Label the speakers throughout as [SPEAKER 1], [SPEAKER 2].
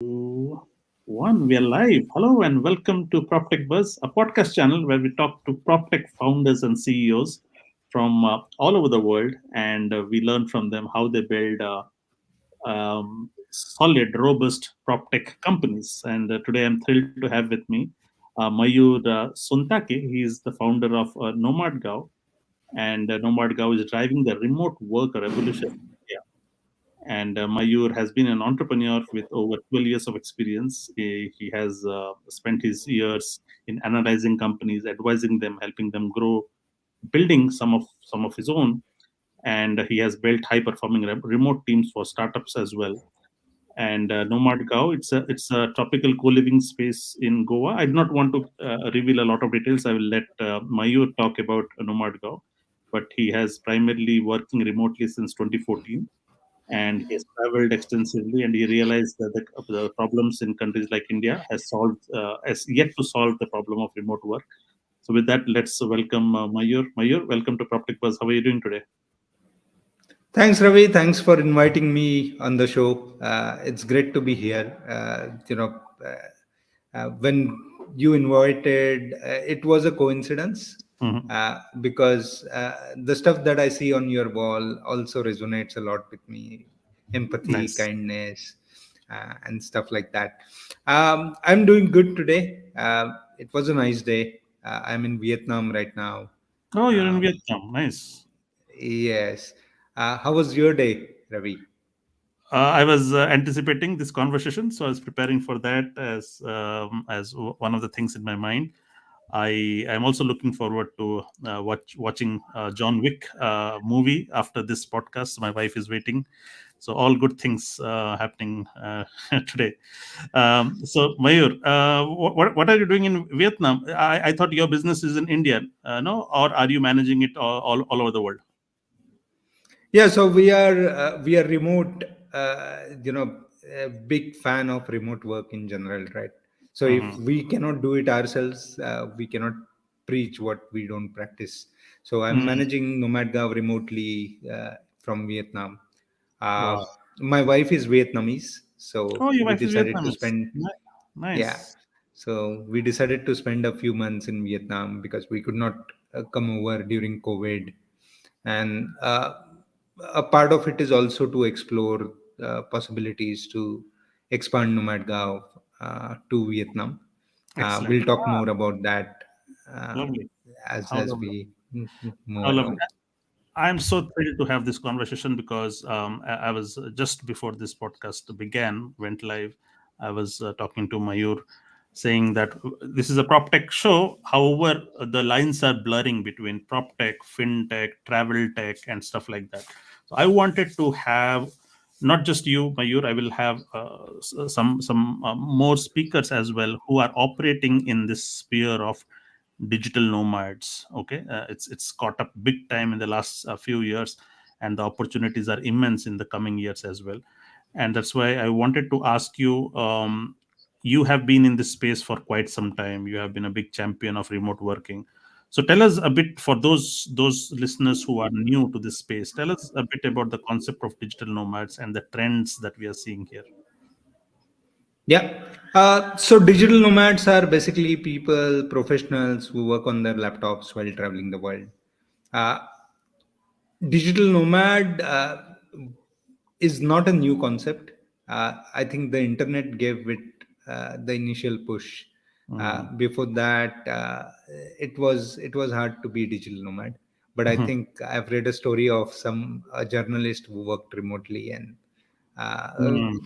[SPEAKER 1] Two, one. We are live. Hello and welcome to PropTechBuzz, a podcast channel where we talk to PropTech founders and CEOs from all over the world, and we learn from them how they build solid, robust PropTech companies. And today, I'm thrilled to have with me Mayur Suntake. He is the founder of NomadGao, and NomadGao is driving the remote work revolution. And Mayur has been an entrepreneur with over 12 years of experience. He has spent his years in analyzing companies, advising them, helping them grow, building some of his own. And he has built high-performing remote teams for startups as well. And NomadGao, it's a tropical co-living space in Goa. I do not want to reveal a lot of details. I will let Mayur talk about NomadGao, but he has primarily working remotely since 2014, and he has traveled extensively, and he realized that the problems in countries like India has yet to solve the problem of remote work. So with that, let's welcome Mayur. Mayur, welcome to PropTechBuzz. How are you doing today?
[SPEAKER 2] Thanks, Ravi. Thanks for inviting me on the show. It's great to be here. When you invited, it was a coincidence
[SPEAKER 1] Hmm.
[SPEAKER 2] because the stuff that I see on your wall also resonates a lot with me. Empathy,
[SPEAKER 1] Nice.
[SPEAKER 2] kindness, and stuff like that. I'm doing good today. It was a nice day. I'm in Vietnam right now.
[SPEAKER 1] Oh, you're in
[SPEAKER 2] Um,
[SPEAKER 1] Vietnam. Nice.
[SPEAKER 2] yes. How was your day, Ravi?
[SPEAKER 1] I was anticipating this conversation, so I was preparing for that as one of the things in my mind. I am also looking forward to watching John Wick movie after this podcast. My wife is waiting, so all good things happening today. So Mayur, what are you doing in Vietnam? I thought your business is in India, no, or are you managing it all over the world?
[SPEAKER 2] Yeah, so we are remote. A big fan of remote work in general, right? So if
[SPEAKER 1] Hmm.
[SPEAKER 2] we cannot do it ourselves, we cannot preach what we don't practice. So I'm
[SPEAKER 1] Mm.
[SPEAKER 2] managing NomadGao remotely from Vietnam. Uh,
[SPEAKER 1] Wow.
[SPEAKER 2] my wife is Vietnamese, so
[SPEAKER 1] Oh, your
[SPEAKER 2] we
[SPEAKER 1] wife is
[SPEAKER 2] decided to
[SPEAKER 1] Vietnamese.
[SPEAKER 2] spend yeah.
[SPEAKER 1] Nice.
[SPEAKER 2] So we decided to spend a few months in Vietnam because we could not come over during COVID, and a part of it is also to explore possibilities to expand NomadGao to Vietnam.
[SPEAKER 1] Excellent.
[SPEAKER 2] We'll talk
[SPEAKER 1] Ah,
[SPEAKER 2] more about that uh,
[SPEAKER 1] lovely.
[SPEAKER 2] as
[SPEAKER 1] How
[SPEAKER 2] as
[SPEAKER 1] lovely.
[SPEAKER 2] we move
[SPEAKER 1] How lovely.
[SPEAKER 2] along.
[SPEAKER 1] I'm so thrilled to have this conversation because I was just before this podcast began, went live. I was talking to Mayur, saying that this is a prop tech show. However, the lines are blurring between prop tech, fintech, travel tech, and stuff like that. So I wanted to have not just you, Mayur. I will have some more speakers as well who are operating in this sphere of digital nomads. Okay, it's caught up big time in the last few years, and the opportunities are immense in the coming years as well. And that's why I wanted to ask you, you have been in this space for quite some time. You have been a big champion of remote working. So tell us a bit, for those listeners who are new to this space, tell us a bit about the concept of digital nomads and the trends that we are seeing here.
[SPEAKER 2] Yeah. So digital nomads are basically people, professionals who work on their laptops while traveling the world. Uh, Digital nomad is not a new concept. I think the internet gave it the initial push.
[SPEAKER 1] Mm.
[SPEAKER 2] Before that, it was hard to be digital nomad. But I think I've read a story of some a journalist who worked remotely and uh,
[SPEAKER 1] Mm.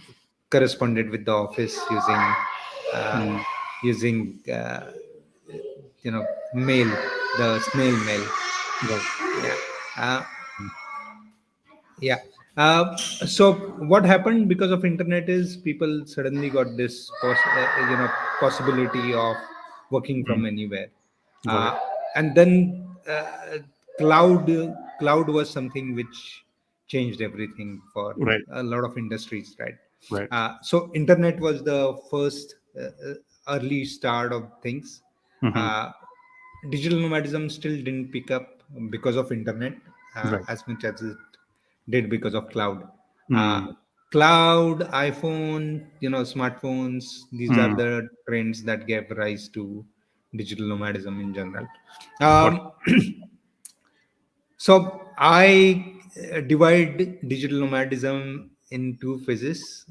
[SPEAKER 2] corresponded with the office uh,
[SPEAKER 1] Mm.
[SPEAKER 2] using mail, the snail mail.
[SPEAKER 1] Right.
[SPEAKER 2] Yeah. Uh, yeah. So what happened because of internet is people suddenly got this possibility of working
[SPEAKER 1] Mm.
[SPEAKER 2] from anywhere,
[SPEAKER 1] Got it.
[SPEAKER 2] uh, and then cloud cloud was something which changed everything for
[SPEAKER 1] Right.
[SPEAKER 2] a lot of industries, right?
[SPEAKER 1] Right.
[SPEAKER 2] So internet was the first early start of things.
[SPEAKER 1] Hmm.
[SPEAKER 2] Uh, Digital nomadism still didn't pick up because of internet
[SPEAKER 1] Right.
[SPEAKER 2] as much as it did because of cloud. Uh,
[SPEAKER 1] Mm.
[SPEAKER 2] cloud, iPhone, smartphones, these are
[SPEAKER 1] Mm.
[SPEAKER 2] the trends that gave rise to digital nomadism in general.
[SPEAKER 1] Got
[SPEAKER 2] um, so I divide digital nomadism in two phases,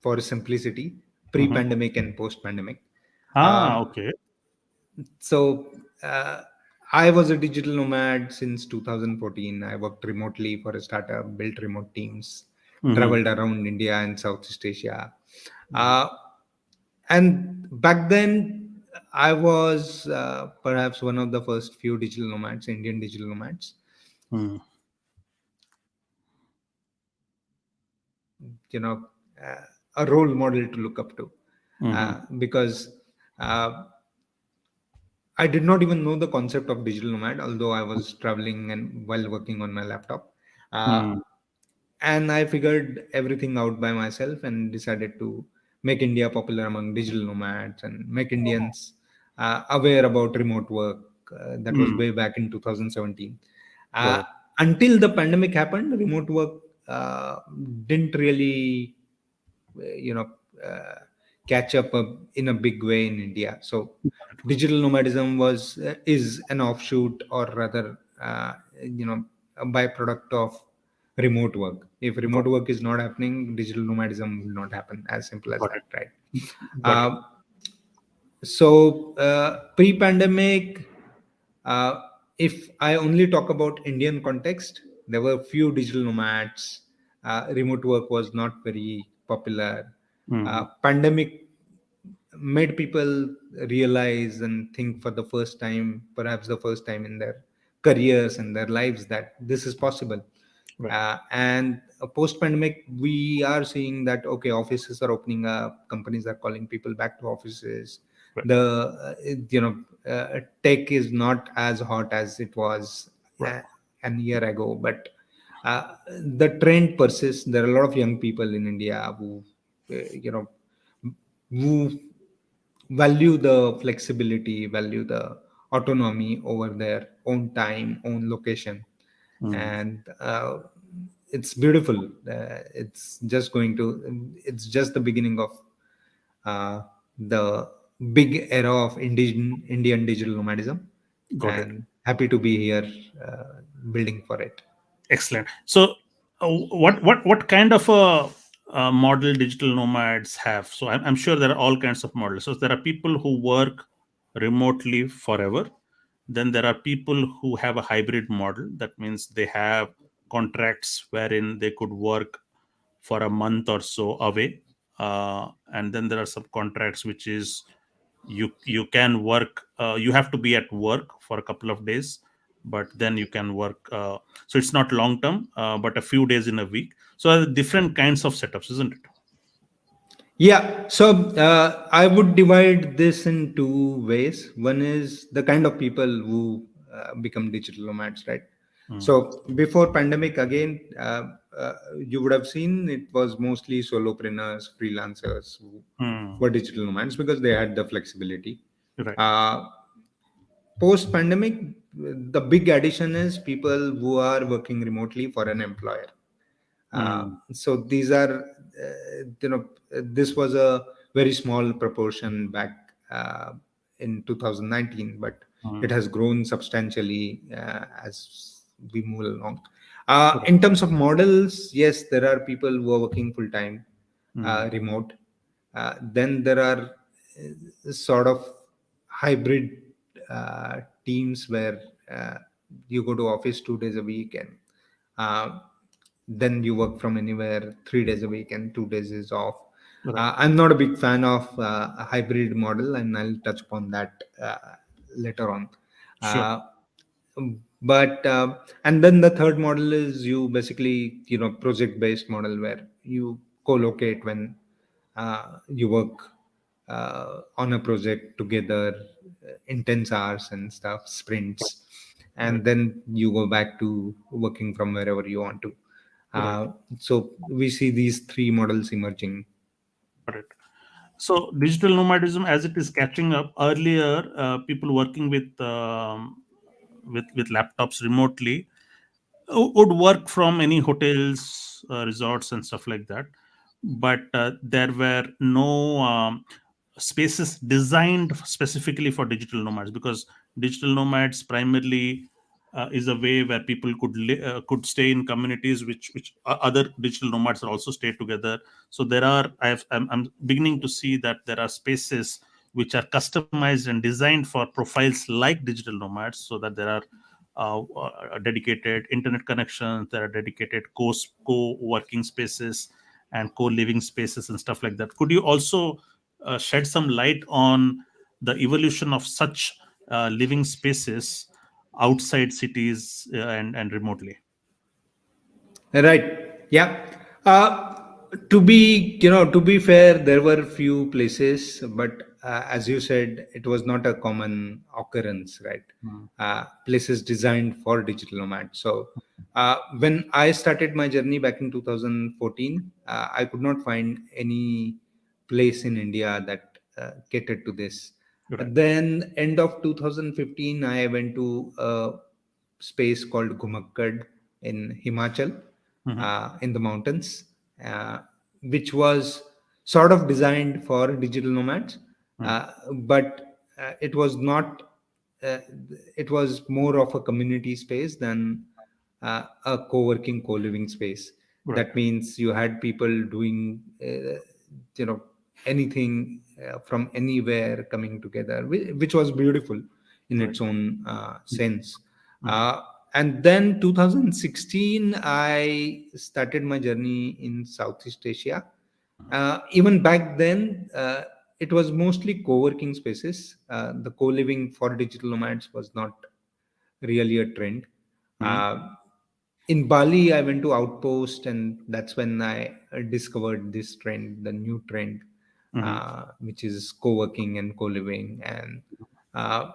[SPEAKER 2] for simplicity:
[SPEAKER 1] it. Mhm.
[SPEAKER 2] pre-pandemic and post-pandemic.
[SPEAKER 1] Ah,
[SPEAKER 2] um,
[SPEAKER 1] okay.
[SPEAKER 2] so uh, I was a digital nomad since 2014. I worked remotely for a startup, built remote teams,
[SPEAKER 1] Mhm.
[SPEAKER 2] traveled around India and Southeast Asia.
[SPEAKER 1] Mhm.
[SPEAKER 2] Uh, and back then, I was perhaps one of the first few digital nomads, Indian digital nomads.
[SPEAKER 1] Mm.
[SPEAKER 2] You know, uh, a role model to look up to,
[SPEAKER 1] Mhm.
[SPEAKER 2] because uh, I did not even know the concept of digital nomad, although I was traveling and while working on my laptop. Uh,
[SPEAKER 1] Mm.
[SPEAKER 2] and I figured everything out by myself and decided to make India popular among digital nomads and make Indians aware about remote work. That was
[SPEAKER 1] Mm.
[SPEAKER 2] way back in 2017.
[SPEAKER 1] Got
[SPEAKER 2] Uh,
[SPEAKER 1] it.
[SPEAKER 2] until the pandemic happened, remote work uh, didn't really you know uh, catch up in a big way in India. So digital nomadism was is an offshoot, or rather, a byproduct of remote work. If
[SPEAKER 1] Got
[SPEAKER 2] remote work is not happening, digital nomadism will not happen. As simple as
[SPEAKER 1] got
[SPEAKER 2] that,
[SPEAKER 1] it.
[SPEAKER 2] right?
[SPEAKER 1] Got it.
[SPEAKER 2] Uh, so pre-pandemic, uh, if I only talk about Indian context, there were few digital nomads. Remote work was not very popular.
[SPEAKER 1] Mhm.
[SPEAKER 2] Pandemic made people realize and think for the first time, perhaps the first time in their careers and their lives, that this is possible.
[SPEAKER 1] Right.
[SPEAKER 2] And post pandemic, we are seeing that okay, offices are opening up, companies are calling people back to offices.
[SPEAKER 1] Right.
[SPEAKER 2] The tech is not as hot as it was
[SPEAKER 1] Right.
[SPEAKER 2] uh, an year ago, but the trend persists. There are a lot of young people in India who you know who value the flexibility, value the autonomy over their own time, own location.
[SPEAKER 1] Mm.
[SPEAKER 2] And it's beautiful. It's just the beginning of uh, the big era of Indian digital nomadism,
[SPEAKER 1] Got it.
[SPEAKER 2] and happy to be here building for it.
[SPEAKER 1] Excellent. So, what kind of a model digital nomads have? So, I'm sure there are all kinds of models. So, there are people who work remotely forever. Then there are people who have a hybrid model. That means they have contracts wherein they could work for a month or so away, and then there are some contracts which is you can work. You have to be at work for a couple of days, but then you can work. So it's not long term, but a few days in a week. So different kinds of setups, isn't it?
[SPEAKER 2] Yeah, so I would divide this in two ways. One is the kind of people who become digital nomads, right?
[SPEAKER 1] Mm.
[SPEAKER 2] So before pandemic, again, you would have seen it was mostly solopreneurs, freelancers who
[SPEAKER 1] Mm.
[SPEAKER 2] were digital nomads because they had the flexibility.
[SPEAKER 1] Right.
[SPEAKER 2] Uh, Post pandemic, the big addition is people who are working remotely for an employer.
[SPEAKER 1] Mm.
[SPEAKER 2] So these are, this was a very small proportion back in 2019, but it
[SPEAKER 1] Mm.
[SPEAKER 2] has grown substantially as we move along.
[SPEAKER 1] Right.
[SPEAKER 2] In terms of models, yes, there are people who are working full time,
[SPEAKER 1] Mm.
[SPEAKER 2] remote. Then there are sort of hybrid teams where you go to office 2 days a week, and uh, then you work from anywhere 3 days a week and 2 days is off.
[SPEAKER 1] Right.
[SPEAKER 2] I'm not a big fan of a hybrid model, and I'll touch upon that later on.
[SPEAKER 1] Sure.
[SPEAKER 2] Uh, but and then the third model is you basically, project based model, where you co-locate when you work on a project together, intense hours and stuff, sprints,
[SPEAKER 1] Right.
[SPEAKER 2] and then you go back to working from wherever you want to.
[SPEAKER 1] Right.
[SPEAKER 2] So we see these three models emerging.
[SPEAKER 1] Got it. So digital nomadism, as it is catching up, earlier people working with laptops remotely, would work from any hotels, resorts, and stuff like that. But there were no spaces designed specifically for digital nomads, because digital nomads primarily is a way where people could stay in communities which other digital nomads also stay together. So there are I'm beginning to see that there are spaces which are customized and designed for profiles like digital nomads, so that there are dedicated internet connections, there are dedicated co-working spaces and co-living spaces and stuff like that. Could you also shed some light on the evolution of such living spaces outside cities and remotely?
[SPEAKER 2] Right. Yeah. To be fair, there were few places, but as you said, it was not a common occurrence, right?
[SPEAKER 1] Mm.
[SPEAKER 2] Places designed for digital nomads. So when I started my journey back in 2014, I could not find any place in India that catered to this.
[SPEAKER 1] Right.
[SPEAKER 2] Then end of 2015, I went to a space called Gumakkad in Himachal,
[SPEAKER 1] Hmm.
[SPEAKER 2] in the mountains, uh, which was sort of designed for digital nomads,
[SPEAKER 1] Mm.
[SPEAKER 2] but it was not. Uh, it was more of a community space than a co-working, co-living space.
[SPEAKER 1] Right.
[SPEAKER 2] That means you had people doing, you know, anything from anywhere coming together, which was beautiful in
[SPEAKER 1] Right.
[SPEAKER 2] its own sense.
[SPEAKER 1] Hmm.
[SPEAKER 2] And then 2016, I started my journey in Southeast Asia. Even back then, it was mostly co-working spaces. The co-living for digital nomads was not really a trend.
[SPEAKER 1] Hmm.
[SPEAKER 2] Uh, in Bali, I went to Outpost, and that's when I discovered this trend, the new trend,
[SPEAKER 1] Hmm.
[SPEAKER 2] which is co-working and co-living. And uh,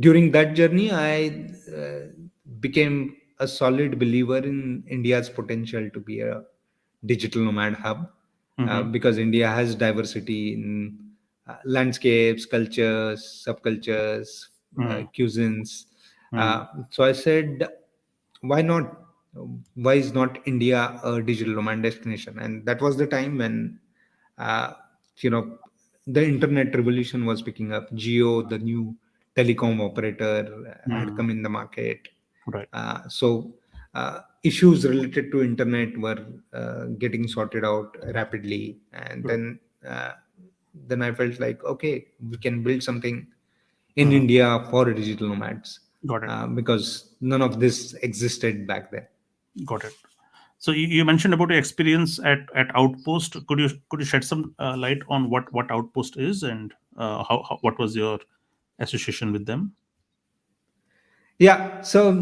[SPEAKER 2] during that journey, I became a solid believer in India's potential to be a digital nomad hub,
[SPEAKER 1] Hmm.
[SPEAKER 2] because India has diversity in landscapes, cultures, subcultures,
[SPEAKER 1] Hmm.
[SPEAKER 2] cuisines.
[SPEAKER 1] Hmm.
[SPEAKER 2] So I said, why not? Why is not India a digital nomad destination? And that was the time when, uh, you know, the internet revolution was picking up. Geo, the new telecom operator, had
[SPEAKER 1] Hmm.
[SPEAKER 2] come in the market.
[SPEAKER 1] Right.
[SPEAKER 2] Issues related to internet were getting sorted out rapidly, and
[SPEAKER 1] Right.
[SPEAKER 2] then I felt like, okay, we can build something in
[SPEAKER 1] Hmm.
[SPEAKER 2] India for digital nomads,
[SPEAKER 1] Got it.
[SPEAKER 2] because none of this existed back then.
[SPEAKER 1] Got it. So you mentioned about your experience at Outpost. Could you shed some light on what Outpost is, and how what was your association with them?
[SPEAKER 2] Yeah, so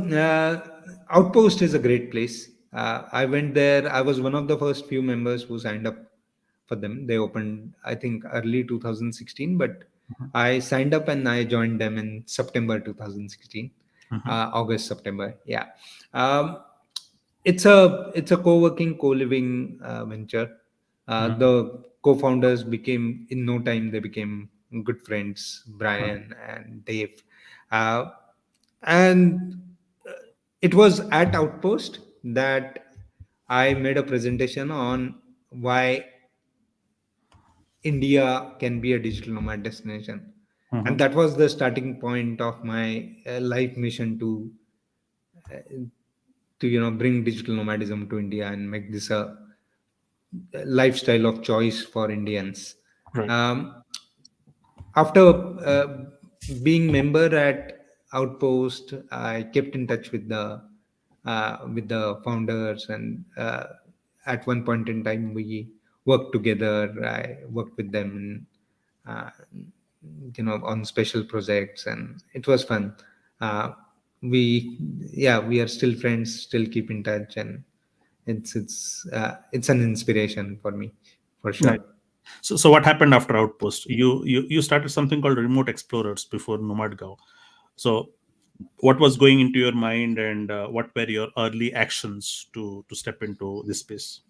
[SPEAKER 2] Outpost is a great place. I went there. I was one of the first few members who signed up for them. They opened, I think, early 2016, but
[SPEAKER 1] Mhm.
[SPEAKER 2] I signed up and I joined them in September 2016,
[SPEAKER 1] Mhm.
[SPEAKER 2] August, September. Yeah, um, it's a co-working, co-living venture.
[SPEAKER 1] Mhm.
[SPEAKER 2] The co-founders became, in no time, they became good friends,
[SPEAKER 1] Right.
[SPEAKER 2] Brian and Dave. Uh, and it was at Outpost that I made a presentation on why India can be a digital nomad destination. And
[SPEAKER 1] Mhm.
[SPEAKER 2] that was the starting point of my life mission to bring digital nomadism to India and make this a lifestyle of choice for Indians.
[SPEAKER 1] Right.
[SPEAKER 2] Um, After being member at Outpost, I kept in touch with the founders, and at one point in time, we worked together. I worked with them, uh, on special projects, and it was fun. Uh, we are still friends, still keep in touch, and it's an inspiration for me, for sure.
[SPEAKER 1] Right. So what happened after Outpost? You started something called Remote Explorers before NomadGao. So what was going into your mind, and what were your early actions to step into this space?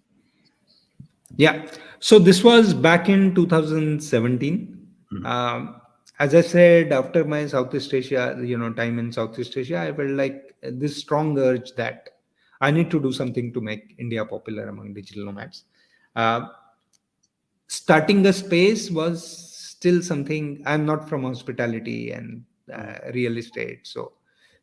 [SPEAKER 2] Yeah. So this was back in 2017.
[SPEAKER 1] Mhm.
[SPEAKER 2] Um, as I said, after my Southeast Asia, time in Southeast Asia, I felt like this strong urge that I need to do something to make India popular among digital nomads. Uh, Starting a space was still something. I'm not from hospitality and
[SPEAKER 1] Mm,
[SPEAKER 2] real estate, so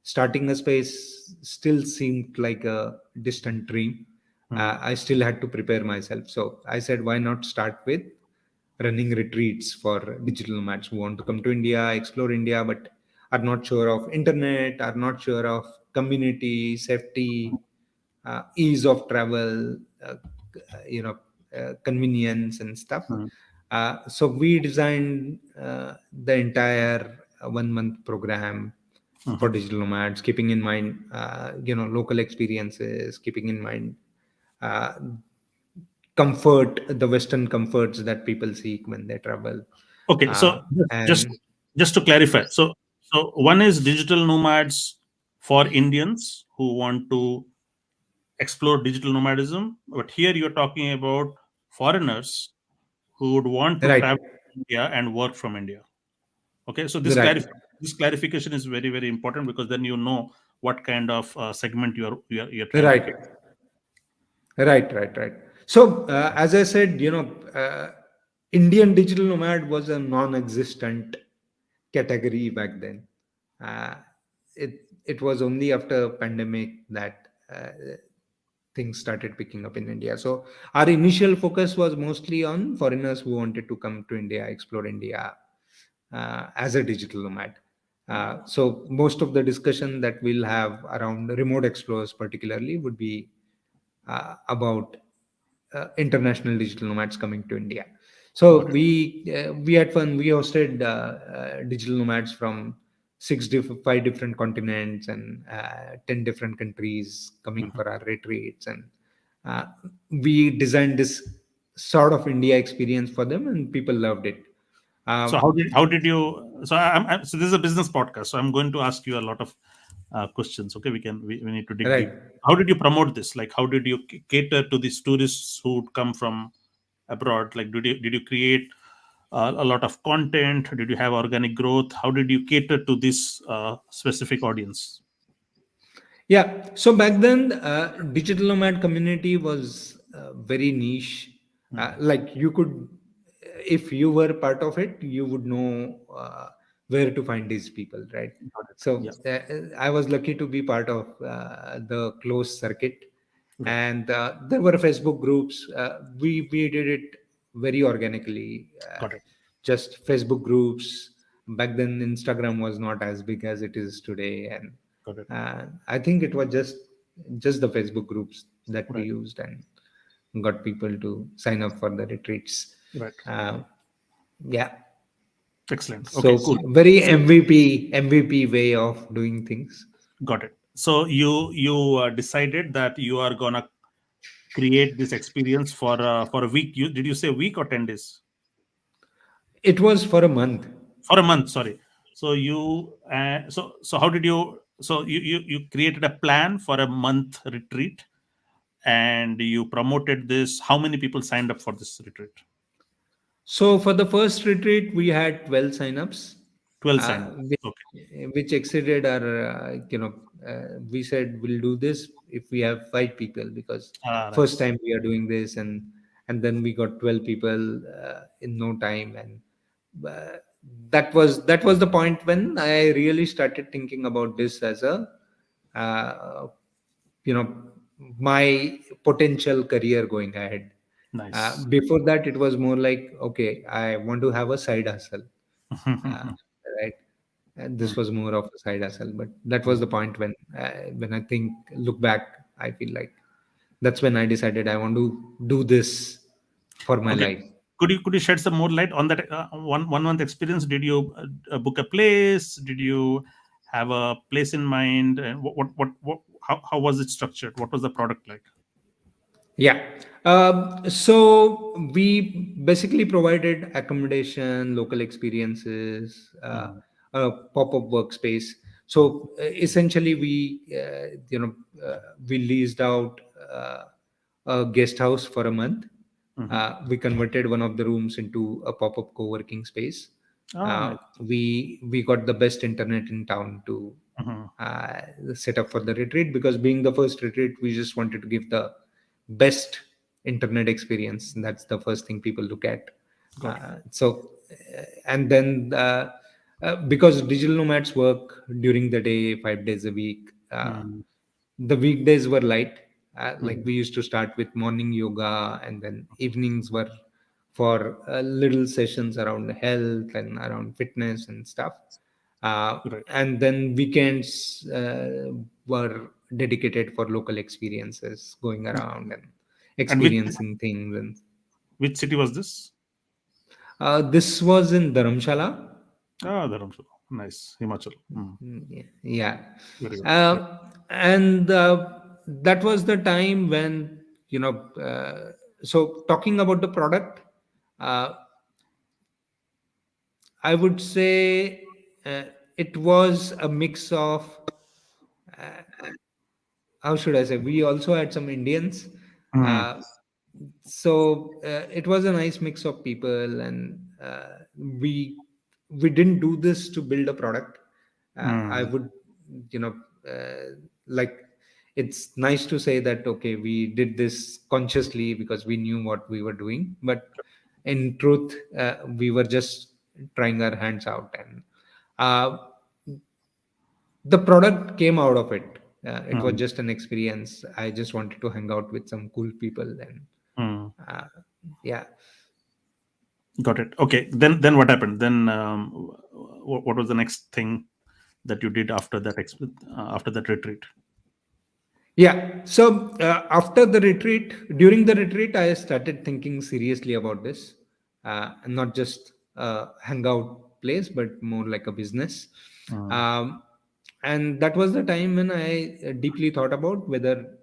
[SPEAKER 2] starting a space still seemed like a distant dream.
[SPEAKER 1] mm,
[SPEAKER 2] I still had to prepare myself, so I said, why not start with running retreats for digital nomads who want to come to India, explore India, but are not sure of internet, are not sure of community, safety, ease of travel, convenience and stuff.
[SPEAKER 1] mm,
[SPEAKER 2] So we designed the entire 1 month program for
[SPEAKER 1] mhm.
[SPEAKER 2] digital nomads, keeping in mind, local experiences, keeping in mind uh, comfort, the Western comforts that people seek when they travel.
[SPEAKER 1] Okay, so
[SPEAKER 2] Uh,
[SPEAKER 1] just
[SPEAKER 2] and
[SPEAKER 1] just to clarify,
[SPEAKER 2] yes,
[SPEAKER 1] so one is digital nomads for Indians who want to explore digital nomadism, but here you're talking about foreigners who would want to
[SPEAKER 2] right,
[SPEAKER 1] travel to India and work from India. Okay, so
[SPEAKER 2] right,
[SPEAKER 1] this clarification is very very important because then you know what kind of segment you're trying to
[SPEAKER 2] right,
[SPEAKER 1] get.
[SPEAKER 2] right. So, as I said, Indian digital nomad was a non-existent category back then. Uh, it was only after pandemic that things started picking up in India. So our initial focus was mostly on foreigners who wanted to come to India, explore India as a digital nomad. So most of the discussion that we'll have around remote explorers, particularly, would be about international digital nomads coming to India. So
[SPEAKER 1] Got it.
[SPEAKER 2] we had fun. We hosted digital nomads from 5 different continents and 10 different countries coming
[SPEAKER 1] Mhm.
[SPEAKER 2] for our retreats, and uh, we designed this sort of India experience for them, and people loved it.
[SPEAKER 1] So
[SPEAKER 2] Uh,
[SPEAKER 1] how did you? So so this is a business podcast. So I'm going to ask you a lot of questions. Okay, we need to dig
[SPEAKER 2] right.
[SPEAKER 1] deep. How did you promote this? Like, how did you cater to these tourists who would come from abroad? Like, did you create a lot of content? Did you have organic growth? How did you cater to this specific audience?
[SPEAKER 2] Yeah. So back then, digital nomad community was very niche.
[SPEAKER 1] Mm,
[SPEAKER 2] Like you could, if you were part of it, you would know where to find these people, right?
[SPEAKER 1] got it.
[SPEAKER 2] So
[SPEAKER 1] Yeah.
[SPEAKER 2] I was lucky to be part of the closed circuit,
[SPEAKER 1] Right.
[SPEAKER 2] and there were Facebook groups. We did it very organically,
[SPEAKER 1] Got it.
[SPEAKER 2] just Facebook groups. Back then, Instagram was not as big as it is today, and
[SPEAKER 1] Got it.
[SPEAKER 2] I think it was just the Facebook groups that we
[SPEAKER 1] Right.
[SPEAKER 2] used and got people to sign up for the retreats.
[SPEAKER 1] Right.
[SPEAKER 2] Uh, yeah,
[SPEAKER 1] Excellent. Okay.
[SPEAKER 2] so
[SPEAKER 1] Cool.
[SPEAKER 2] very
[SPEAKER 1] So
[SPEAKER 2] MVP way of doing things.
[SPEAKER 1] got it. So you decided that you are gonna create this experience for a week. Did you say a week or 10 days?
[SPEAKER 2] It was for a month.
[SPEAKER 1] For a month. Sorry. So how did you? So you created a plan for a month retreat and you promoted this. How many people signed up for this retreat?
[SPEAKER 2] So for the first retreat, we had 12 signups,
[SPEAKER 1] 12 signed
[SPEAKER 2] uh,
[SPEAKER 1] up.
[SPEAKER 2] which,
[SPEAKER 1] Okay.
[SPEAKER 2] which exceeded our, we said we'll do this if we have 5 people, because first
[SPEAKER 1] Nice.
[SPEAKER 2] time we are doing this, and then we got 12 people in no time, and uh, that was the point when I really started thinking about this as a uh, you know my potential career going ahead.
[SPEAKER 1] Nice.
[SPEAKER 2] Before that, it was more like, okay, I want to have a side hustle, uh, right? And this
[SPEAKER 1] Mm,
[SPEAKER 2] was more of a side hustle, but that was
[SPEAKER 1] mm.
[SPEAKER 2] the point when I think look back, I feel like that's when I decided I want to do this for my
[SPEAKER 1] Okay.
[SPEAKER 2] life.
[SPEAKER 1] Could you shed some more light on that one month experience? Did you book a place? Did you have a place in mind? And what how was it structured? What was the product like?
[SPEAKER 2] Yeah. So we basically provided accommodation, local experiences, a pop-up workspace. So essentially, we leased out a guest house for a month.
[SPEAKER 1] Mm-hmm.
[SPEAKER 2] We converted one of the rooms into a pop-up co-working space.
[SPEAKER 1] Ah, nice.
[SPEAKER 2] We got the best internet in town to
[SPEAKER 1] Mhm.
[SPEAKER 2] uh, set up for the retreat, because being the first retreat, we just wanted to give the best internet experience. That's the first thing people look at.
[SPEAKER 1] Got it.
[SPEAKER 2] And then because digital nomads work during the day 5 days a week,
[SPEAKER 1] Mm,
[SPEAKER 2] the weekdays were light. Like,
[SPEAKER 1] mm,
[SPEAKER 2] we used to start with morning yoga, and then evenings were for little sessions around health and around fitness and stuff.
[SPEAKER 1] right.
[SPEAKER 2] And then weekends were dedicated for local experiences, going around and
[SPEAKER 1] And which
[SPEAKER 2] experiencing things. And
[SPEAKER 1] city was this?
[SPEAKER 2] this was in Dharamshala.
[SPEAKER 1] Ah, Dharamshala. Nice. Himachal. Mm,
[SPEAKER 2] Yeah.
[SPEAKER 1] very good. Yeah.
[SPEAKER 2] And that was the time when, you know, so talking about the product, uh, I would say it was a mix of, how should I say, we also had some Indians.
[SPEAKER 1] Mm,
[SPEAKER 2] Uh, so it was a nice mix of people, and we didn't do this to build a product. I
[SPEAKER 1] mm,
[SPEAKER 2] would, you know, like, it's nice to say that okay, we did this consciously because we knew what we were doing, but in truth, we were just trying our hands out, and uh, the product came out of it. It was
[SPEAKER 1] mm,
[SPEAKER 2] just an experience. I just wanted to hang out with some cool people, and
[SPEAKER 1] mm.
[SPEAKER 2] uh, yeah.
[SPEAKER 1] Got it. Okay. Then what happened? Then what was the next thing that you did after that after that retreat?
[SPEAKER 2] Yeah. So after the retreat, during the retreat, I started thinking seriously about this, and not just hangout place, but more like a business.
[SPEAKER 1] Mm,
[SPEAKER 2] Um, and that was the time when I deeply thought about whether,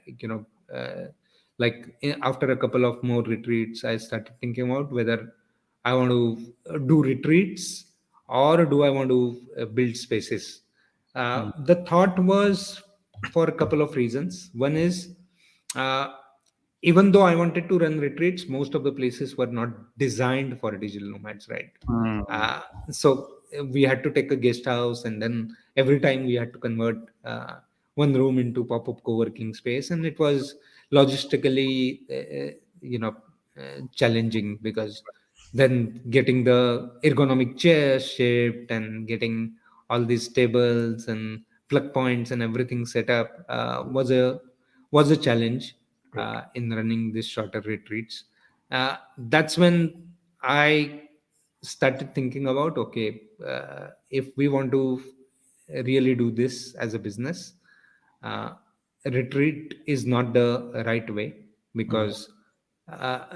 [SPEAKER 2] you know, after a couple of more retreats, I started thinking about whether I want to do retreats, or do I want to build spaces.
[SPEAKER 1] mm,
[SPEAKER 2] The thought was for a couple of reasons. One is, uh, even though I wanted to run retreats, most of the places were not designed for digital nomads, right?
[SPEAKER 1] mm,
[SPEAKER 2] So we had to take a guest house, and then every time we had to convert one room into pop-up co-working space, and it was logistically, you know, challenging, because then getting the ergonomic chairs shaped and getting all these tables and plug points and everything set up was a challenge
[SPEAKER 1] right.
[SPEAKER 2] in running these shorter retreats. That's when I started thinking about, okay, if we want to really do this as a business, uh, retreat is not the right way,
[SPEAKER 1] Mm,
[SPEAKER 2] because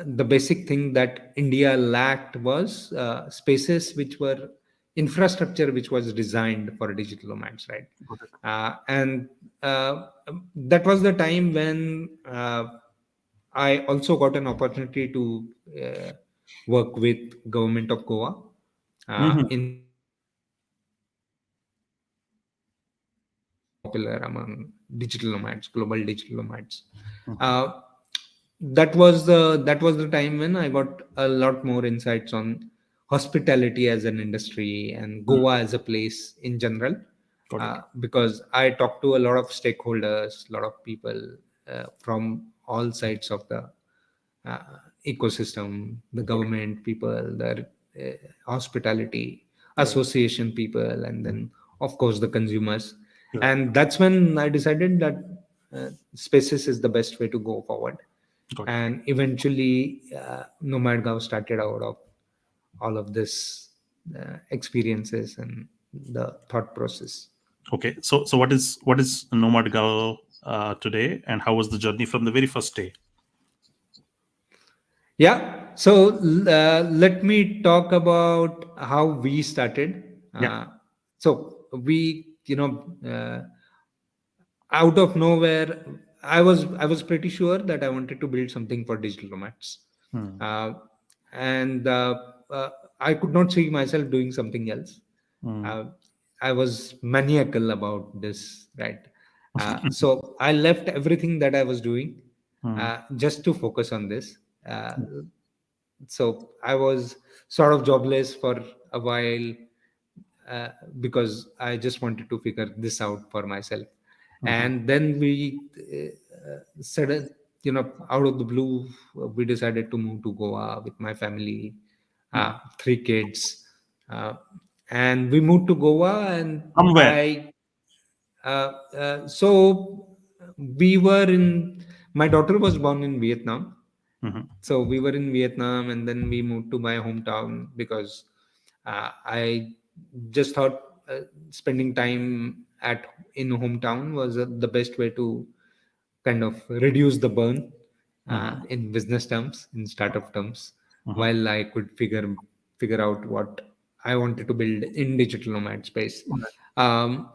[SPEAKER 2] the basic thing that India lacked was spaces which were infrastructure which was designed for digital nomads, right?
[SPEAKER 1] got it.
[SPEAKER 2] And that was the time when I also got an opportunity to work with government of Goa
[SPEAKER 1] Mhm,
[SPEAKER 2] in their program, which is very popular among digital nomads, global digital nomads.
[SPEAKER 1] mhm,
[SPEAKER 2] Uh, that was the time when I got a lot more insights on hospitality as an industry and
[SPEAKER 1] mm,
[SPEAKER 2] Goa as a place in general,
[SPEAKER 1] got it.
[SPEAKER 2] because I talked to a lot of stakeholders, a lot of people from all sides of the uh, ecosystem, the
[SPEAKER 1] Got it.
[SPEAKER 2] government people, the hospitality
[SPEAKER 1] Right.
[SPEAKER 2] association people, and then of course the consumers.
[SPEAKER 1] Right.
[SPEAKER 2] And that's when I decided that spaces is the best way to go forward.
[SPEAKER 1] Got it.
[SPEAKER 2] And eventually, NomadGao started out of all of this experiences and the thought process.
[SPEAKER 1] Okay. So what is NomadGao today, and how was the journey from the very first day?
[SPEAKER 2] Yeah. So let me talk about how we started.
[SPEAKER 1] Yeah.
[SPEAKER 2] So we, out of nowhere, I was pretty sure that I wanted to build something for digital nomads,
[SPEAKER 1] Mm,
[SPEAKER 2] uh, and I could not see myself doing something else.
[SPEAKER 1] mm,
[SPEAKER 2] uh, I was maniacal about this, right? So I left everything that I was doing
[SPEAKER 1] mm,
[SPEAKER 2] just to focus on this. uh, so I was sort of jobless for a while, uh, because I just wanted to figure this out for myself.
[SPEAKER 1] Mm-hmm.
[SPEAKER 2] And then we sudden, out of the blue, we decided to move to Goa with my family,
[SPEAKER 1] Mm-hmm.
[SPEAKER 2] 3 kids, uh, and we moved to Goa. And
[SPEAKER 1] From where?
[SPEAKER 2] I so we were in my daughter was born in Vietnam.
[SPEAKER 1] Mm-hmm.
[SPEAKER 2] So we were in Vietnam, and then we moved to my hometown because I just thought spending time at in hometown was the best way to kind of reduce the burn
[SPEAKER 1] Mm-hmm.
[SPEAKER 2] in business terms, in startup terms,
[SPEAKER 1] Mm-hmm.
[SPEAKER 2] while I could figure out what I wanted to build in digital nomad space. Um,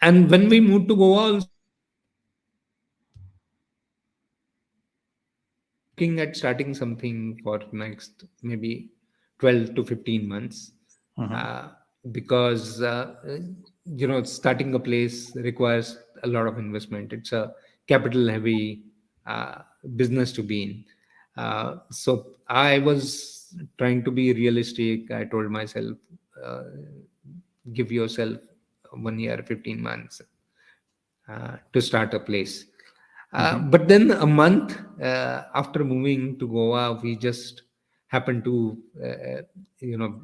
[SPEAKER 2] and when we moved to Goa, also looking at starting something for next maybe 12 to 15 months,
[SPEAKER 1] Mm-hmm.
[SPEAKER 2] uh, because starting a place requires a lot of investment. It's a capital heavy uh, business to be in. So I was trying to be realistic. I told myself, uh, give yourself 1 year, 15 months to start a place.
[SPEAKER 1] Mm-hmm.
[SPEAKER 2] But then a month after moving to Goa, we just happened to,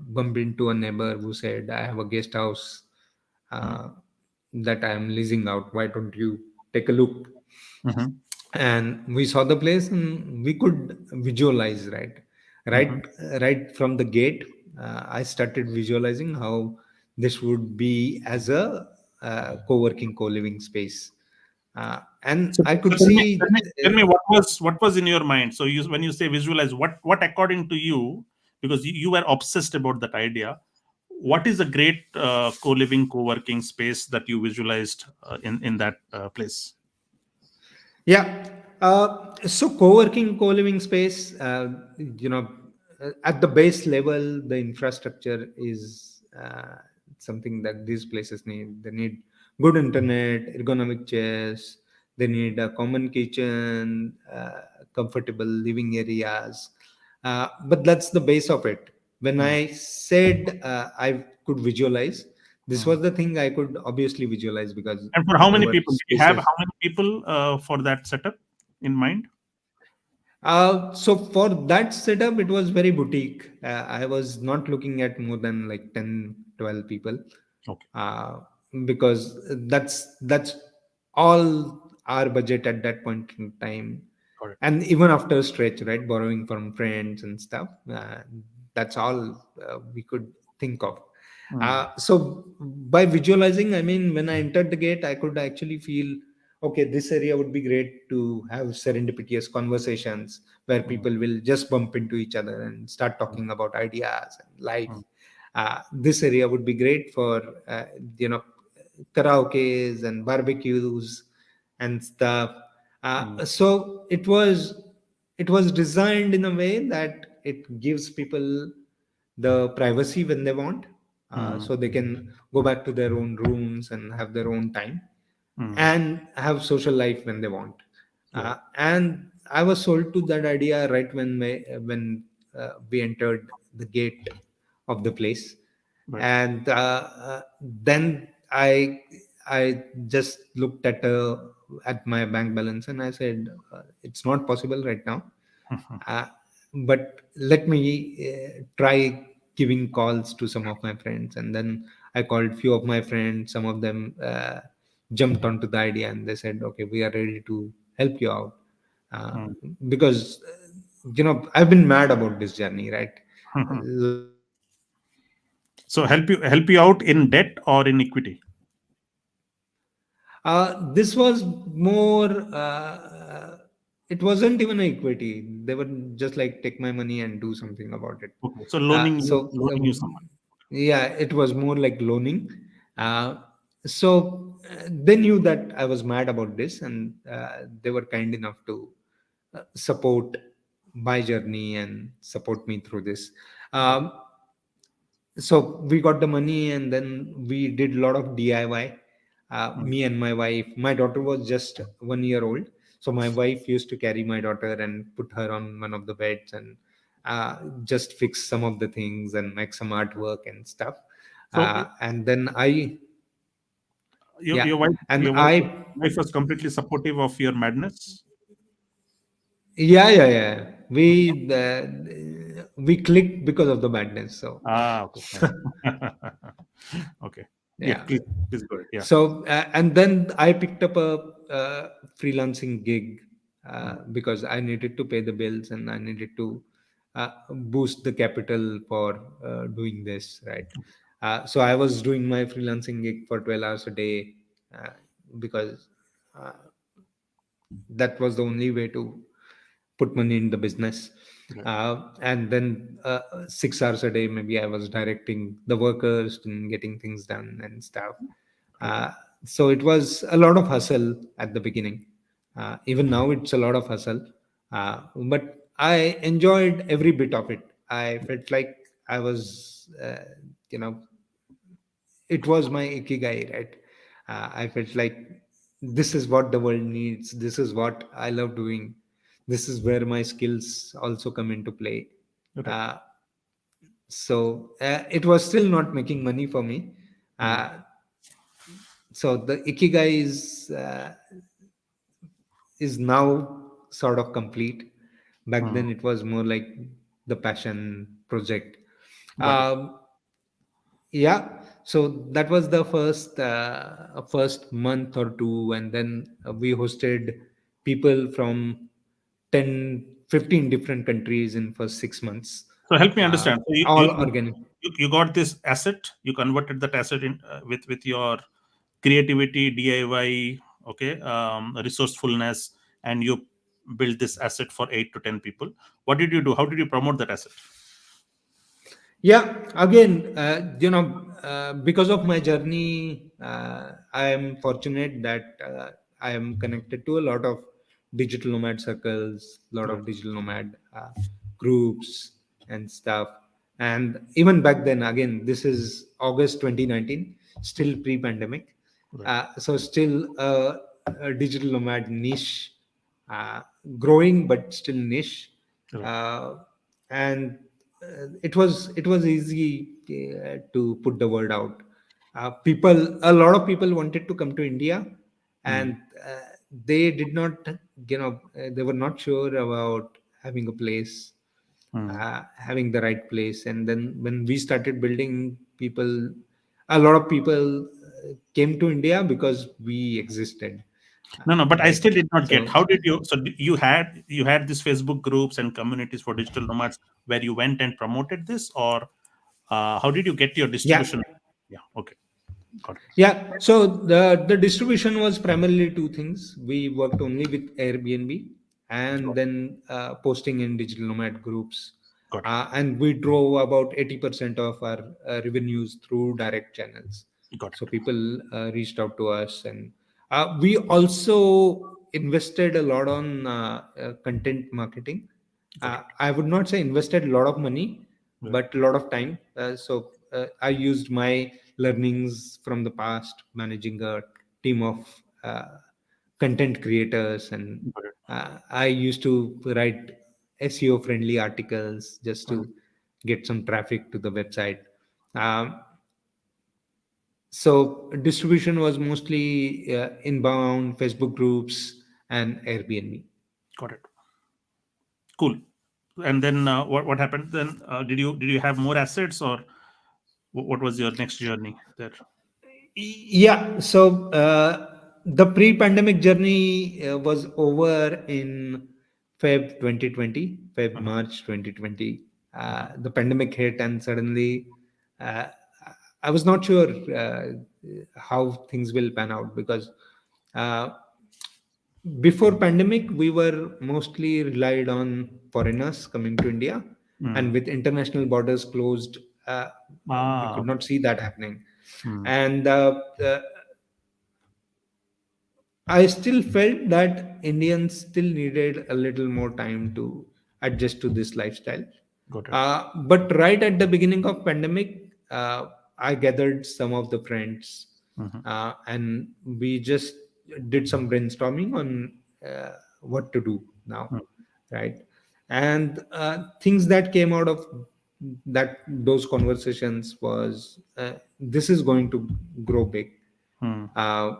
[SPEAKER 2] bump into a neighbor who said, "I have a guest house uh, that I am leasing out. Why don't you take a look?"
[SPEAKER 1] Mm-hmm.
[SPEAKER 2] And we saw the place, and we could visualize,
[SPEAKER 1] Mm-hmm.
[SPEAKER 2] right from the gate. I started visualizing how this would be as a co-working, co-living space, and I
[SPEAKER 1] So
[SPEAKER 2] could see.
[SPEAKER 1] tell me what was in your mind. So you, when you say visualize, what according to you, because you were obsessed about that idea, what is a great co-living, co-working space that you visualized in that place?
[SPEAKER 2] Yeah. So co-working, co-living space, at the base level, the infrastructure is something that these places need. They need good internet, ergonomic chairs. They need a common kitchen, comfortable living areas. But that's the base of it. When
[SPEAKER 1] Mm.
[SPEAKER 2] I said I could visualize, this
[SPEAKER 1] Mm.
[SPEAKER 2] was the thing I could obviously visualize, because
[SPEAKER 1] And for how
[SPEAKER 2] there
[SPEAKER 1] many
[SPEAKER 2] were
[SPEAKER 1] people? Did you have
[SPEAKER 2] spaces.
[SPEAKER 1] how many people for that setup in mind?
[SPEAKER 2] So for that setup, it was very boutique. I was not looking at more than like 10, 12 people,
[SPEAKER 1] Okay,
[SPEAKER 2] uh, because that's all our budget at that point in time.
[SPEAKER 1] got it.
[SPEAKER 2] And even after stretch, right, borrowing from friends and stuff, that's all we could think of.
[SPEAKER 1] Mm.
[SPEAKER 2] So by visualizing, I mean, when I entered the gate, I could actually feel, okay, this area would be great to have serendipitous conversations where
[SPEAKER 1] Mm.
[SPEAKER 2] people will just bump into each other and start talking about ideas and life.
[SPEAKER 1] Mm.
[SPEAKER 2] This area would be great for you know karaoke's and barbecues and stuff.
[SPEAKER 1] Mm.
[SPEAKER 2] So it was designed in a way that it gives people the privacy when they want,
[SPEAKER 1] Mm.
[SPEAKER 2] so they can go back to their own rooms and have their own time
[SPEAKER 1] Mm.
[SPEAKER 2] and have social life when they want.
[SPEAKER 1] Right.
[SPEAKER 2] And I was sold to that idea right when we entered the gate of the place.
[SPEAKER 1] Right.
[SPEAKER 2] And then I just looked at my bank balance, and I said, it's not possible right now, uh, but let me try giving calls to some of my friends. And then I called few of my friends. Some of them jumped onto the idea, and they said, okay, we are ready to help you out, uh,
[SPEAKER 1] Mm.
[SPEAKER 2] because I've been mad about this journey, right?
[SPEAKER 1] So help you out in debt or in equity?
[SPEAKER 2] This was more, it wasn't even an equity. They were just like, take my money and do something about it.
[SPEAKER 1] Okay. So loaning you some money.
[SPEAKER 2] Yeah, it was more like loaning. So they knew that I was mad about this, and they were kind enough to support my journey and support me through this.
[SPEAKER 1] Right.
[SPEAKER 2] Um, so we got the money, and then we did a lot of DIY.
[SPEAKER 1] Mm.
[SPEAKER 2] Me and my wife. My daughter was just 1 year old, so my wife used to carry my daughter and put her on one of the beds, and just fix some of the things and make some artwork and stuff.
[SPEAKER 1] So
[SPEAKER 2] And then I,
[SPEAKER 1] your
[SPEAKER 2] yeah,
[SPEAKER 1] your wife
[SPEAKER 2] and
[SPEAKER 1] your wife
[SPEAKER 2] I,
[SPEAKER 1] wife was completely supportive of your madness.
[SPEAKER 2] yeah, yeah, yeah.
[SPEAKER 1] Okay.
[SPEAKER 2] We clicked because of the madness. So,
[SPEAKER 1] Okay, fine. Okay. Yeah,
[SPEAKER 2] yeah.
[SPEAKER 1] please go ahead. Yeah.
[SPEAKER 2] So and then I picked up a freelancing gig
[SPEAKER 1] Mm,
[SPEAKER 2] because I needed to pay the bills and I needed to boost the capital for doing this, right? So I was doing my freelancing gig for 12 hours a day uh, because uh, that was the only way to put money in the business.
[SPEAKER 1] right.
[SPEAKER 2] And then 6 hours a day, maybe I was directing the workers and getting things done and stuff.
[SPEAKER 1] Right.
[SPEAKER 2] Uh, so it was a lot of hustle at the beginning. Even now, it's a lot of hustle. But I enjoyed every bit of it. I felt like I was, you know, it was my ikigai, right? I felt like this is what the world needs. This is what I love doing. This is where my skills also come into play.
[SPEAKER 1] Right.
[SPEAKER 2] Uh, so it was still not making money for me.
[SPEAKER 1] Mm,
[SPEAKER 2] Uh, so the ikigai is now sort of complete. Back
[SPEAKER 1] mm,
[SPEAKER 2] then, it was more like the passion project.
[SPEAKER 1] got it.
[SPEAKER 2] Um, Yeah, so that was the first month or two, and then we hosted people from 10, 15 different countries in first 6 months.
[SPEAKER 1] So help me understand. So
[SPEAKER 2] All organic.
[SPEAKER 1] you got this asset. You converted that asset in with your creativity, DIY, okay, resourcefulness, and you build this asset for 8 to 10 people. What did you do? How did you promote that asset?
[SPEAKER 2] Yeah, again, because of my journey, I am fortunate that I am connected to a lot of digital nomad circles, a lot
[SPEAKER 1] Right.
[SPEAKER 2] of digital nomad groups and stuff. And even back then, again, this is August 2019, still pre-pandemic.
[SPEAKER 1] Right.
[SPEAKER 2] So still a digital nomad niche, uh, growing but still niche.
[SPEAKER 1] Right.
[SPEAKER 2] Uh, and it was easy to put the word out. A lot of people wanted to come to India,
[SPEAKER 1] Mm,
[SPEAKER 2] and they did not, they were not sure about having a place,
[SPEAKER 1] mm.
[SPEAKER 2] having the right place. And then when we started building, a lot of people came to India because we existed,
[SPEAKER 1] No, no, but I
[SPEAKER 2] right?
[SPEAKER 1] still did not get.
[SPEAKER 2] So
[SPEAKER 1] How did you? So you had these Facebook groups and communities for digital nomads where you went and promoted this, or how did you get your
[SPEAKER 2] yeah.
[SPEAKER 1] distribution? Yeah. Okay. Got it.
[SPEAKER 2] Yeah, so the distribution was primarily two things. We worked only with Airbnb and
[SPEAKER 1] Got
[SPEAKER 2] then posting in digital nomad groups.
[SPEAKER 1] got it.
[SPEAKER 2] And we drove about 80% of our revenues through direct channels.
[SPEAKER 1] Got
[SPEAKER 2] So
[SPEAKER 1] it.
[SPEAKER 2] people reached out to us, and we also invested a lot on content marketing.
[SPEAKER 1] Got it.
[SPEAKER 2] I would not say invested a lot of money,
[SPEAKER 1] Right.
[SPEAKER 2] but a lot of time. So I used my learnings from the past, managing a team of content creators, and
[SPEAKER 1] Got it.
[SPEAKER 2] I used to write SEO friendly articles just
[SPEAKER 1] Mm,
[SPEAKER 2] to get some traffic to the website. Um, so distribution was mostly inbound Facebook groups and Airbnb.
[SPEAKER 1] got it. Cool. And then what happened then? Did you have more assets, or what was your next journey there?
[SPEAKER 2] Yeah, so the pre-pandemic journey was over in Feb 2020, Feb
[SPEAKER 1] Uh-huh.
[SPEAKER 2] March 2020.
[SPEAKER 1] Uh-huh.
[SPEAKER 2] The pandemic hit, and suddenly uh, I was not sure how things will pan out because uh, before pandemic we were mostly relied on foreigners coming to India, and
[SPEAKER 1] Mm.
[SPEAKER 2] with international borders closed, we could
[SPEAKER 1] Okay.
[SPEAKER 2] not see that happening.
[SPEAKER 1] Mm.
[SPEAKER 2] And I still felt that Indians still needed a little more time to adjust to this lifestyle.
[SPEAKER 1] Got it.
[SPEAKER 2] But right at the beginning of pandemic, I gathered some of the friends,
[SPEAKER 1] Mhm.
[SPEAKER 2] and we just did some brainstorming on what to do now,
[SPEAKER 1] Mm.
[SPEAKER 2] right? And things that came out of those conversations was, this is going to grow big.
[SPEAKER 1] Hmm.
[SPEAKER 2] uh,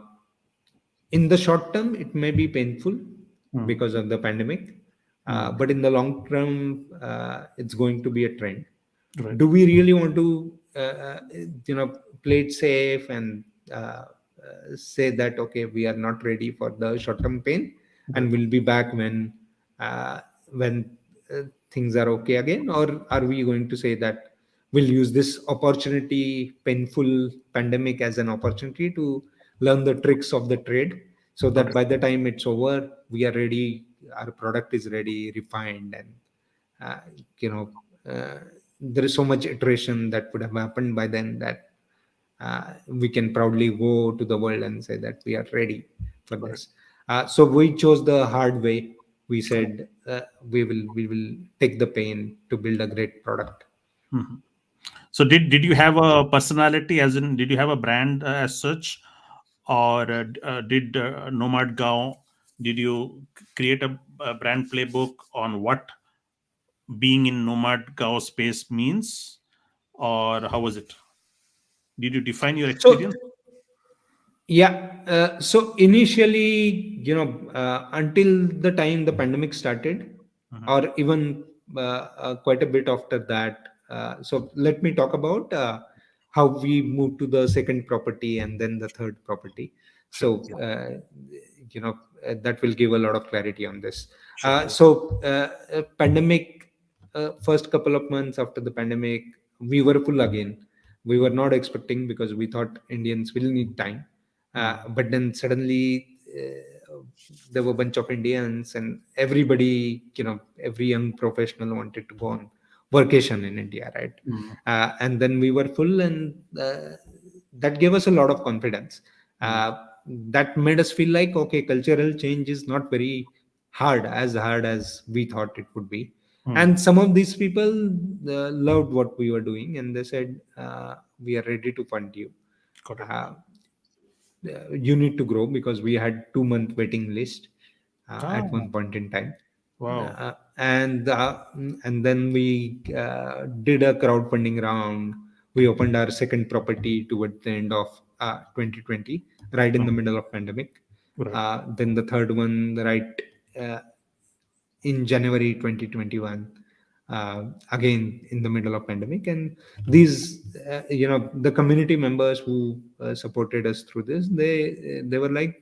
[SPEAKER 2] in the short term it may be painful
[SPEAKER 1] Hmm.
[SPEAKER 2] because of the pandemic,
[SPEAKER 1] Hmm.
[SPEAKER 2] but in the long term it's going to be a trend.
[SPEAKER 1] Right.
[SPEAKER 2] Do we really want to you know play it safe and say that okay, we are not ready for the short term pain and
[SPEAKER 1] Right.
[SPEAKER 2] we'll be back uh, when things are okay again? Or are we going to say that we'll use this opportunity, painful pandemic, as an opportunity to learn the tricks of the trade, so
[SPEAKER 1] Got
[SPEAKER 2] that
[SPEAKER 1] it.
[SPEAKER 2] by the time it's over we are ready, our product is ready, refined, and uh, you know uh, there is so much iteration that would have happened by then that we can proudly go to the world and say that we are ready for
[SPEAKER 1] Got it.
[SPEAKER 2] this. So we chose the hard way. We said we will take the pain to build a great product.
[SPEAKER 1] Mhm. So did you have a personality, as in did you have a brand as such, or did NomadGao, did you create a brand playbook on what being in NomadGao space means, or how was it? Did you define your
[SPEAKER 2] So
[SPEAKER 1] experience?
[SPEAKER 2] yeah, so initially, until the time the pandemic started,
[SPEAKER 1] Mhm.
[SPEAKER 2] or even quite a bit after that. So let me talk about how we moved to the second property and then the third property.
[SPEAKER 1] Sure.
[SPEAKER 2] So
[SPEAKER 1] Yeah.
[SPEAKER 2] that will give a lot of clarity on this.
[SPEAKER 1] Sure. Yeah.
[SPEAKER 2] Pandemic, first couple of months after the pandemic, we were full again. We were
[SPEAKER 1] Mm.
[SPEAKER 2] not expecting because we thought Indians will need time,
[SPEAKER 1] Mm.
[SPEAKER 2] but then suddenly there were a bunch of Indians, and everybody, every young professional wanted to go on vacation in India, right?
[SPEAKER 1] Mm.
[SPEAKER 2] And then we were full, and that gave us a lot of confidence.
[SPEAKER 1] Mm.
[SPEAKER 2] That made us feel like, okay, cultural change is not very hard as we thought it would be.
[SPEAKER 1] Mm.
[SPEAKER 2] And some of these people loved what we were doing, and they said, we are ready to fund you.
[SPEAKER 1] Got it.
[SPEAKER 2] uh, you need to grow, because we had 2 month waiting list at
[SPEAKER 1] Ah,
[SPEAKER 2] one point in time.
[SPEAKER 1] wow.
[SPEAKER 2] And then we did a crowdfunding round. We opened our second property towards the end of 2020, right in the
[SPEAKER 1] Mm.
[SPEAKER 2] middle of pandemic.
[SPEAKER 1] Right.
[SPEAKER 2] Then the third one, right uh, in January 2021, again in the middle of pandemic. And these, the community members who supported us through this, they were like,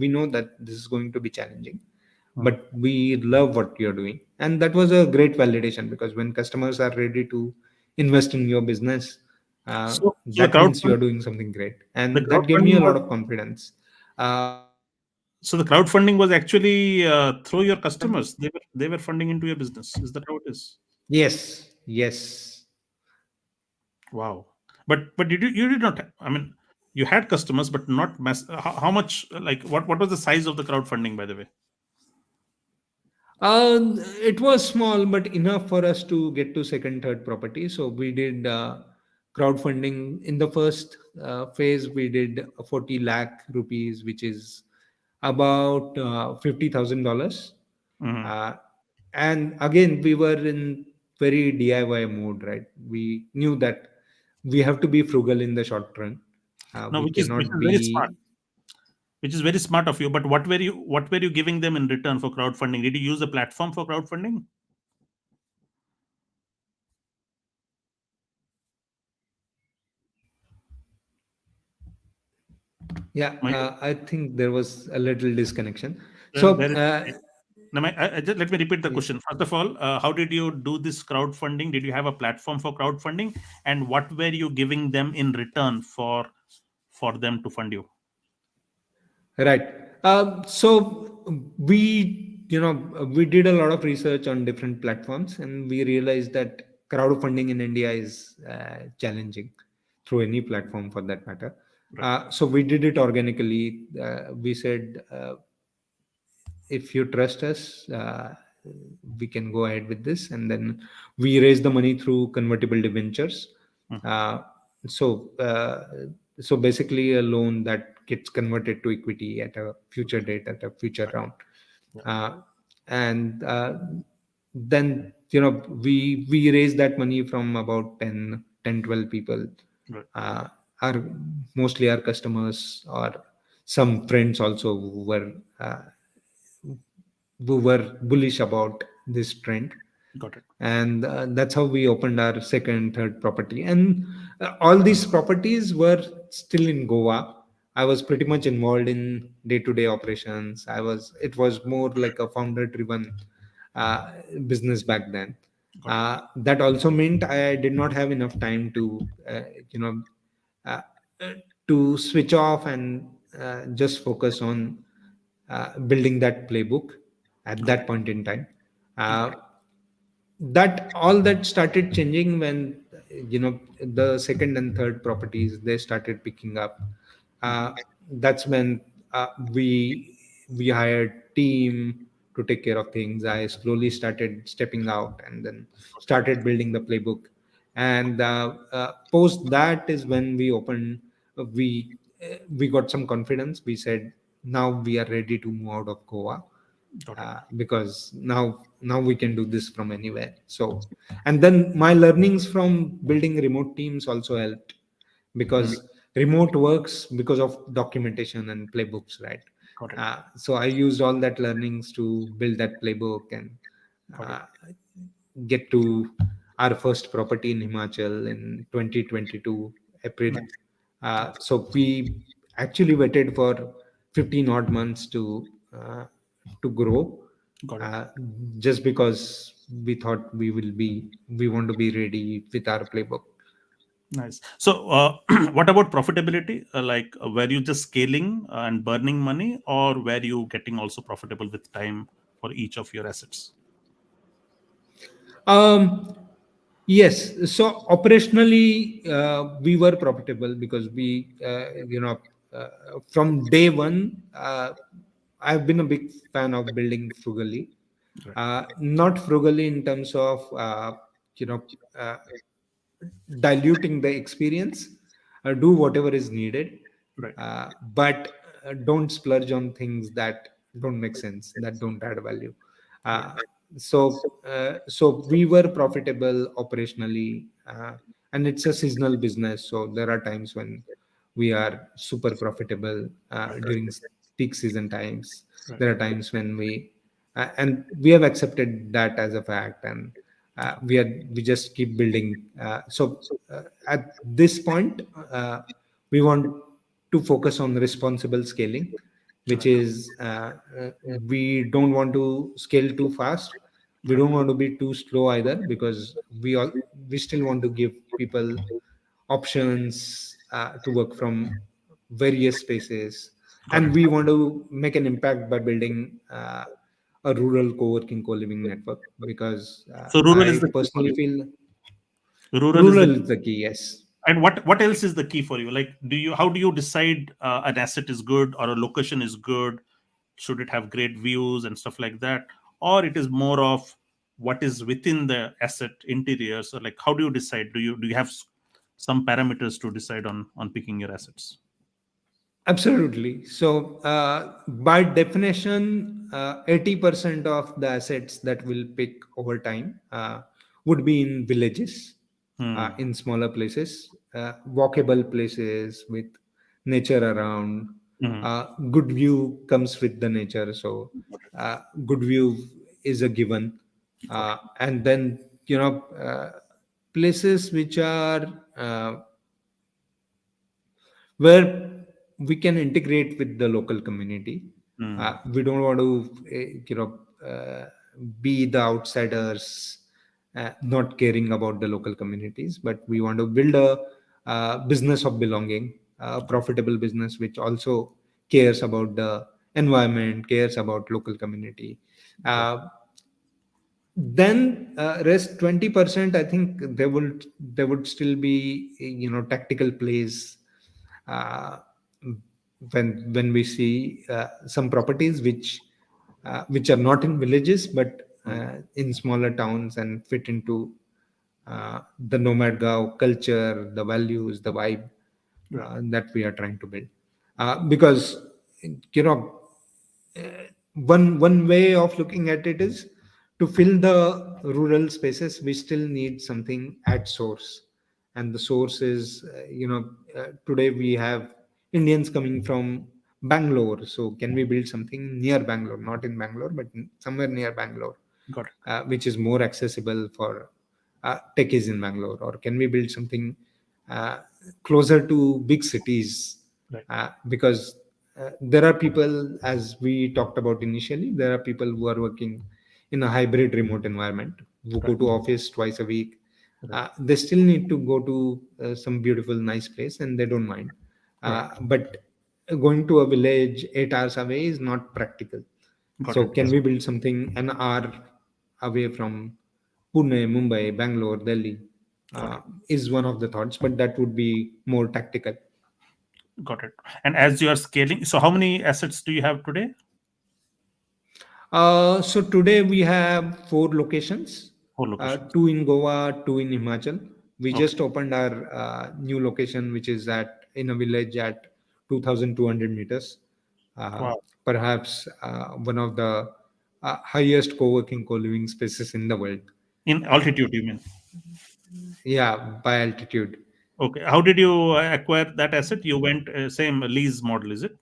[SPEAKER 2] we know that this is going to be challenging,
[SPEAKER 1] Mm.
[SPEAKER 2] but we love what you're doing. And that was a great validation, because when customers are ready to invest in your business,
[SPEAKER 1] So
[SPEAKER 2] that means you're doing something great,
[SPEAKER 1] the
[SPEAKER 2] and that gave me
[SPEAKER 1] crowdfunding
[SPEAKER 2] a
[SPEAKER 1] was
[SPEAKER 2] lot of confidence. uh,
[SPEAKER 1] so the crowdfunding was actually through your customers. They were funding into your business. Is that how it is?
[SPEAKER 2] yes, yes.
[SPEAKER 1] Wow. But you did not. I mean, you had customers, but not mass. How much? Like what was the size of the crowdfunding, by the way?
[SPEAKER 2] It was small, but enough for us to get to second, third property. So we did crowdfunding in the first phase. We did 40 lakh rupees, which is about $50,000.
[SPEAKER 1] Hmm.
[SPEAKER 2] Uh, and again, we were in very DIY mode, right? We knew that we have to be frugal in the short run.
[SPEAKER 1] No,
[SPEAKER 2] We
[SPEAKER 1] which
[SPEAKER 2] cannot
[SPEAKER 1] is very smart.
[SPEAKER 2] be.
[SPEAKER 1] Which is very smart of you. But what were you giving them in return for crowdfunding? Did you use a platform for crowdfunding?
[SPEAKER 2] Yeah,
[SPEAKER 1] My,
[SPEAKER 2] I think there was a little disconnection.
[SPEAKER 1] well,
[SPEAKER 2] So,
[SPEAKER 1] now, let me repeat the
[SPEAKER 2] yeah.
[SPEAKER 1] question. First of all, how did you do this crowdfunding? Did you have a platform for crowdfunding, and what were you giving them in return for them to fund you?
[SPEAKER 2] Right. So we did a lot of research on different platforms, and we realized that crowdfunding in India is challenging through any platform for that matter.
[SPEAKER 1] Right.
[SPEAKER 2] So we did it organically. We said, if you trust us, we can go ahead with this. And then we raised the money through convertible debentures.
[SPEAKER 1] Mhm.
[SPEAKER 2] uh, so uh, so basically a loan that gets converted to equity at a future date, at a future
[SPEAKER 1] Right.
[SPEAKER 2] round.
[SPEAKER 1] Yeah.
[SPEAKER 2] uh, and then we raised that money from about 10 12 people,
[SPEAKER 1] Right.
[SPEAKER 2] uh, our mostly our customers, or some friends also who were bullish about this trend.
[SPEAKER 1] Got it.
[SPEAKER 2] And that's how we opened our second third property. And all these properties were still in Goa. I was pretty much involved in day to day operations. It was more like a founder driven business back then.
[SPEAKER 1] Got it.
[SPEAKER 2] That also meant I did not have enough time to you know uh, uh, to switch off and just focus on building that playbook at
[SPEAKER 1] Got
[SPEAKER 2] that
[SPEAKER 1] it.
[SPEAKER 2] point in time.
[SPEAKER 1] Got
[SPEAKER 2] Uh,
[SPEAKER 1] it.
[SPEAKER 2] that all that started changing when the second and third properties, they started picking up.
[SPEAKER 1] Mhm.
[SPEAKER 2] uh, that's when we hired team to take care of things. I slowly started stepping out and then started building the playbook. And post that is when we opened, we got some confidence. We said now we are ready to move out of Goa,
[SPEAKER 1] Got it.
[SPEAKER 2] because now we can do this from anywhere. So, and then my learnings from building remote teams also helped,
[SPEAKER 1] Mm.
[SPEAKER 2] because remote works because of documentation and playbooks, right?
[SPEAKER 1] Got it.
[SPEAKER 2] So I used all that learnings to build that playbook and
[SPEAKER 1] Got it.
[SPEAKER 2] uh, get to our first property in Himachal in 2022 April.
[SPEAKER 1] Nice. Nice.
[SPEAKER 2] So we actually waited for 15 odd months uh, to grow,
[SPEAKER 1] Got it.
[SPEAKER 2] uh, just because we thought we want to be ready with our playbook.
[SPEAKER 1] Nice. So, what about profitability? Like, were you just scaling and burning money, or were you getting also profitable with time for each of your assets?
[SPEAKER 2] Um, yes. So operationally, we were profitable because uh, from day one, I've been a big fan of building frugally.
[SPEAKER 1] Right.
[SPEAKER 2] Not frugally in terms of you know uh, diluting the experience. Do whatever is needed,
[SPEAKER 1] Right.
[SPEAKER 2] but don't splurge on things that don't make sense, that don't add value.
[SPEAKER 1] Right.
[SPEAKER 2] uh, so we were profitable operationally, and it's a seasonal business, so there are times when we are super profitable
[SPEAKER 1] Right.
[SPEAKER 2] during peak season times.
[SPEAKER 1] Right.
[SPEAKER 2] There are times when and we have accepted that as a fact. And we just keep building. At this point, we want to focus on responsible scaling, which
[SPEAKER 1] Right.
[SPEAKER 2] is we don't want to scale too fast. We
[SPEAKER 1] Right.
[SPEAKER 2] don't want to be too slow either, because we still want to give people options to work from various spaces.
[SPEAKER 1] Got
[SPEAKER 2] And
[SPEAKER 1] it.
[SPEAKER 2] we want to make an impact by building a rural co-working co-living network, because
[SPEAKER 1] So, rural is
[SPEAKER 2] I
[SPEAKER 1] the key for
[SPEAKER 2] personally
[SPEAKER 1] you.
[SPEAKER 2] feel
[SPEAKER 1] Rural is the
[SPEAKER 2] rural
[SPEAKER 1] key.
[SPEAKER 2] is the key. Yes.
[SPEAKER 1] And what else is the key for you? Like, how do you decide an asset is good or a location is good? Should it have great views and stuff like that, or it is more of what is within the asset interior? So, like, how do you decide? Do you have some parameters to decide on picking your assets?
[SPEAKER 2] Absolutely. So, by definition, 80% of the assets that will pick over time would be in villages,
[SPEAKER 1] Hmm.
[SPEAKER 2] in smaller places, walkable places with nature around.
[SPEAKER 1] Mhm.
[SPEAKER 2] Good view comes with the nature. So, good view is a given.
[SPEAKER 1] Got it.
[SPEAKER 2] And then, places which are where we can integrate with the local community.
[SPEAKER 1] Hmm.
[SPEAKER 2] We don't want to, be the outsiders, not caring about the local communities, but we want to build a business of belonging, a
[SPEAKER 1] Got it.
[SPEAKER 2] profitable business which also cares about the environment, cares about local community.
[SPEAKER 1] Got
[SPEAKER 2] Uh, then rest 20%, I think there would still be tactical plays. uh, when we see some properties which are not in villages, but
[SPEAKER 1] it.
[SPEAKER 2] in smaller towns, and fit into the NomadGao culture, the values, the vibe
[SPEAKER 1] Right.
[SPEAKER 2] that we are trying to build. Because you know one way of looking at it is to fill the rural spaces, we still need something at source. And the source is, today we have Indians coming from Bangalore. So can we build something near Bangalore, not in Bangalore, but somewhere near Bangalore,
[SPEAKER 1] Got it.
[SPEAKER 2] which is more accessible for techies in Bangalore? Or can we build something uh, closer to big cities?
[SPEAKER 1] Right.
[SPEAKER 2] Because there are people, as we talked about initially, there are people who are working in a hybrid remote environment, who go
[SPEAKER 1] Right.
[SPEAKER 2] to office twice a week.
[SPEAKER 1] Right.
[SPEAKER 2] They still need to go to some beautiful, nice place, and they don't mind.
[SPEAKER 1] Right.
[SPEAKER 2] But going to a village 8 hours away is not practical.
[SPEAKER 1] Got
[SPEAKER 2] So
[SPEAKER 1] it.
[SPEAKER 2] can we build something an hour away from Pune, Mumbai, Bangalore, Delhi?
[SPEAKER 1] Got
[SPEAKER 2] Uh,
[SPEAKER 1] it.
[SPEAKER 2] is one of the thoughts, but that would be more tactical.
[SPEAKER 1] Got it. And as you are scaling, so how many assets do you have today?
[SPEAKER 2] So today we have four locations,
[SPEAKER 1] Four locations.
[SPEAKER 2] two in Goa, two in Himachal. We
[SPEAKER 1] Okay.
[SPEAKER 2] just opened our new location, which is at in a village at 2,200 meters. Uh,
[SPEAKER 1] Wow.
[SPEAKER 2] Perhaps one of the highest co-working, co-living spaces in the world.
[SPEAKER 1] In altitude, you mean?
[SPEAKER 2] Yeah, by altitude.
[SPEAKER 1] Okay. How did you acquire that asset? You went same lease model, is it?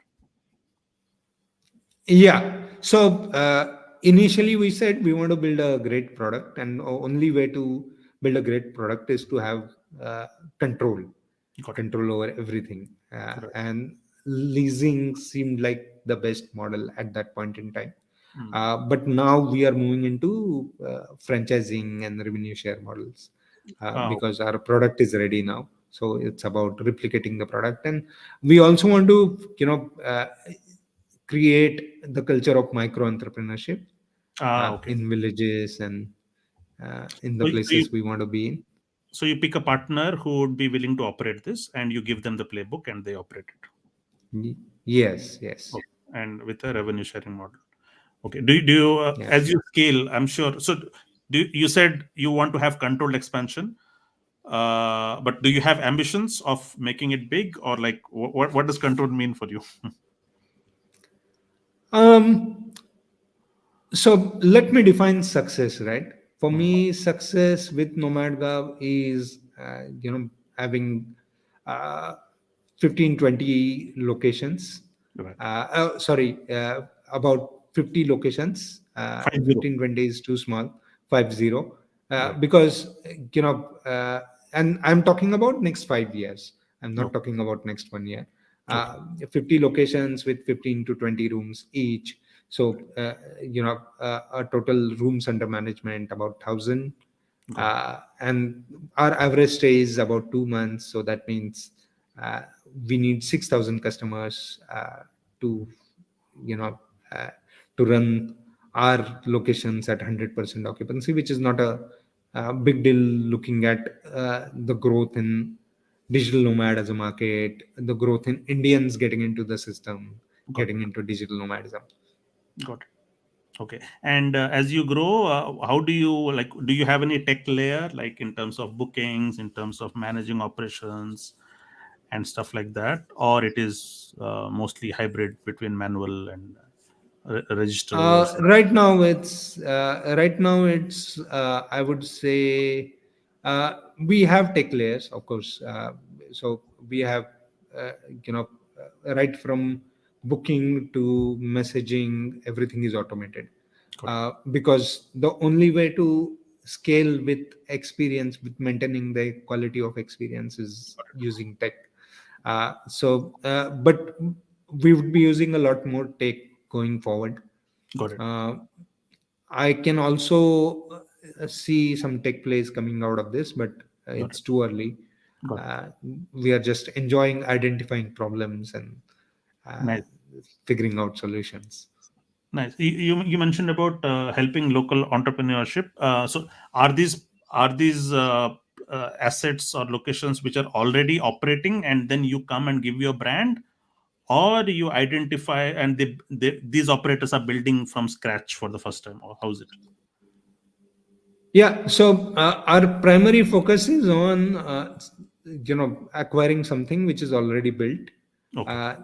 [SPEAKER 2] Yeah. So initially we said we want to build a great product, and only way to build a great product is to have uh, control,
[SPEAKER 1] Got it.
[SPEAKER 2] control over everything.
[SPEAKER 1] Right.
[SPEAKER 2] And leasing seemed like the best model at that point in time.
[SPEAKER 1] Mm.
[SPEAKER 2] But now we are moving into franchising and revenue share models,
[SPEAKER 1] Okay.
[SPEAKER 2] because our product is ready now. So it's about replicating the product, and we also want to, create the culture of micro entrepreneurship
[SPEAKER 1] Okay.
[SPEAKER 2] in villages and in the
[SPEAKER 1] So you
[SPEAKER 2] places we want to be in.
[SPEAKER 1] so you pick a partner who would be willing to operate this, and you give them the playbook, and they operate it.
[SPEAKER 2] Yes, yes,
[SPEAKER 1] Okay. And with a revenue sharing model. Okay. Do you
[SPEAKER 2] yeah.
[SPEAKER 1] as you scale? I'm sure. So you said you want to have controlled expansion, but do you have ambitions of making it big, or like what does control mean for you?
[SPEAKER 2] Um, so let me define success, right? For
[SPEAKER 1] Mm.
[SPEAKER 2] me, success with NomadGao is, having uh, 15, 20 locations.
[SPEAKER 1] Right.
[SPEAKER 2] Sorry, about 50 locations.
[SPEAKER 1] 50.
[SPEAKER 2] 15, 20 is too small, 50.
[SPEAKER 1] Right.
[SPEAKER 2] Because, and I'm talking about next 5 years. I'm not
[SPEAKER 1] Okay.
[SPEAKER 2] talking about next 1 year.
[SPEAKER 1] Okay.
[SPEAKER 2] 50 locations with 15 to 20 rooms each. So, a total rooms under management about 1,000.
[SPEAKER 1] Got it.
[SPEAKER 2] And our average stay is about 2 months. So that means uh, we need 6,000 customers to, you know, uh, to run our locations at 100% occupancy, which is not a big deal looking at the growth in digital nomad as a market, the growth in Indians getting into the system,
[SPEAKER 1] Got
[SPEAKER 2] getting
[SPEAKER 1] it.
[SPEAKER 2] into digital nomadism.
[SPEAKER 1] Got it. Okay. And as you grow, how do you like? Do you have any tech layer, like in terms of bookings, in terms of managing operations, and stuff like that, or it is mostly hybrid between manual and registers?
[SPEAKER 2] Right now it's I would say we have tech layers, of course. So we have uh, you know right from booking to messaging, everything is automated,
[SPEAKER 1] Got it.
[SPEAKER 2] because the only way to scale with experience, with maintaining the quality of experience, is
[SPEAKER 1] Got it.
[SPEAKER 2] using tech. But we would be using a lot more tech going forward.
[SPEAKER 1] Got it.
[SPEAKER 2] uh, I can also see some tech plays coming out of this, but
[SPEAKER 1] Got it.
[SPEAKER 2] it's too early.
[SPEAKER 1] Got it.
[SPEAKER 2] uh, we are just enjoying identifying problems and uh,
[SPEAKER 1] Nice.
[SPEAKER 2] figuring out solutions.
[SPEAKER 1] Nice. You mentioned about helping local entrepreneurship. So are these assets or locations which are already operating, and then you come and give your brand, or you identify and these operators are building from scratch for the first time, or how's it?
[SPEAKER 2] Yeah, so our primary focus is on acquiring something which is already built.
[SPEAKER 1] Okay.
[SPEAKER 2] uh,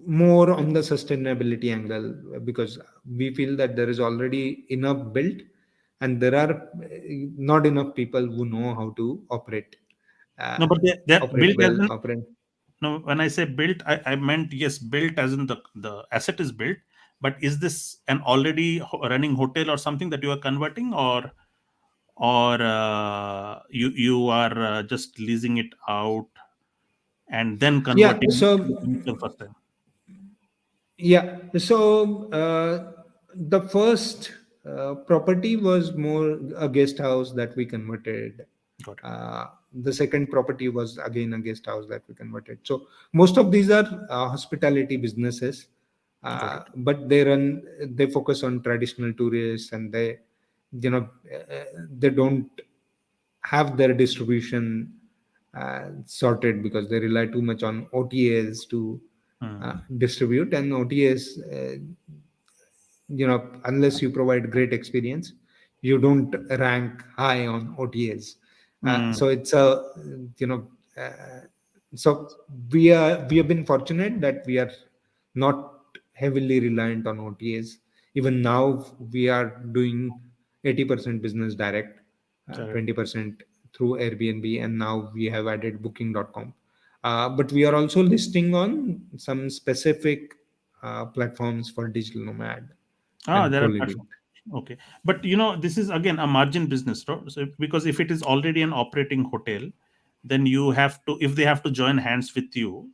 [SPEAKER 2] more on the sustainability angle, because we feel that there is already enough built, and there are not enough people who know how to operate, uh,
[SPEAKER 1] No, but they're
[SPEAKER 2] operate
[SPEAKER 1] built as
[SPEAKER 2] well,
[SPEAKER 1] in,
[SPEAKER 2] operate.
[SPEAKER 1] no, when I say built, I meant, yes, built as in the asset is built, but is this an already running hotel or something that you are converting, or you are just leasing it out and then
[SPEAKER 2] Yeah,
[SPEAKER 1] converting the
[SPEAKER 2] so
[SPEAKER 1] initial first time?
[SPEAKER 2] the first property was more a guest house that we converted.
[SPEAKER 1] Got it.
[SPEAKER 2] The second property was again a guest house that we converted. So most of these are hospitality businesses,
[SPEAKER 1] Got it.
[SPEAKER 2] but they focus on traditional tourists, and they don't have their distribution sorted, because they rely too much on OTAs to
[SPEAKER 1] Hmm.
[SPEAKER 2] distribute. And OTAs, unless you provide great experience, you don't rank high on OTAs.
[SPEAKER 1] Hmm.
[SPEAKER 2] So it's a, you know uh, so we have been fortunate that we are not heavily reliant on OTAs. Even now we are doing 80% business direct,
[SPEAKER 1] Got it.
[SPEAKER 2] 20% through Airbnb, and now we have added booking.com. But we are also listing on some specific platforms for digital nomad
[SPEAKER 1] Ah,
[SPEAKER 2] and
[SPEAKER 1] there are
[SPEAKER 2] co-living.
[SPEAKER 1] platforms. Okay, but this is again a margin business, right? So because if it is already an operating hotel, then you have to, if they have to join hands with you,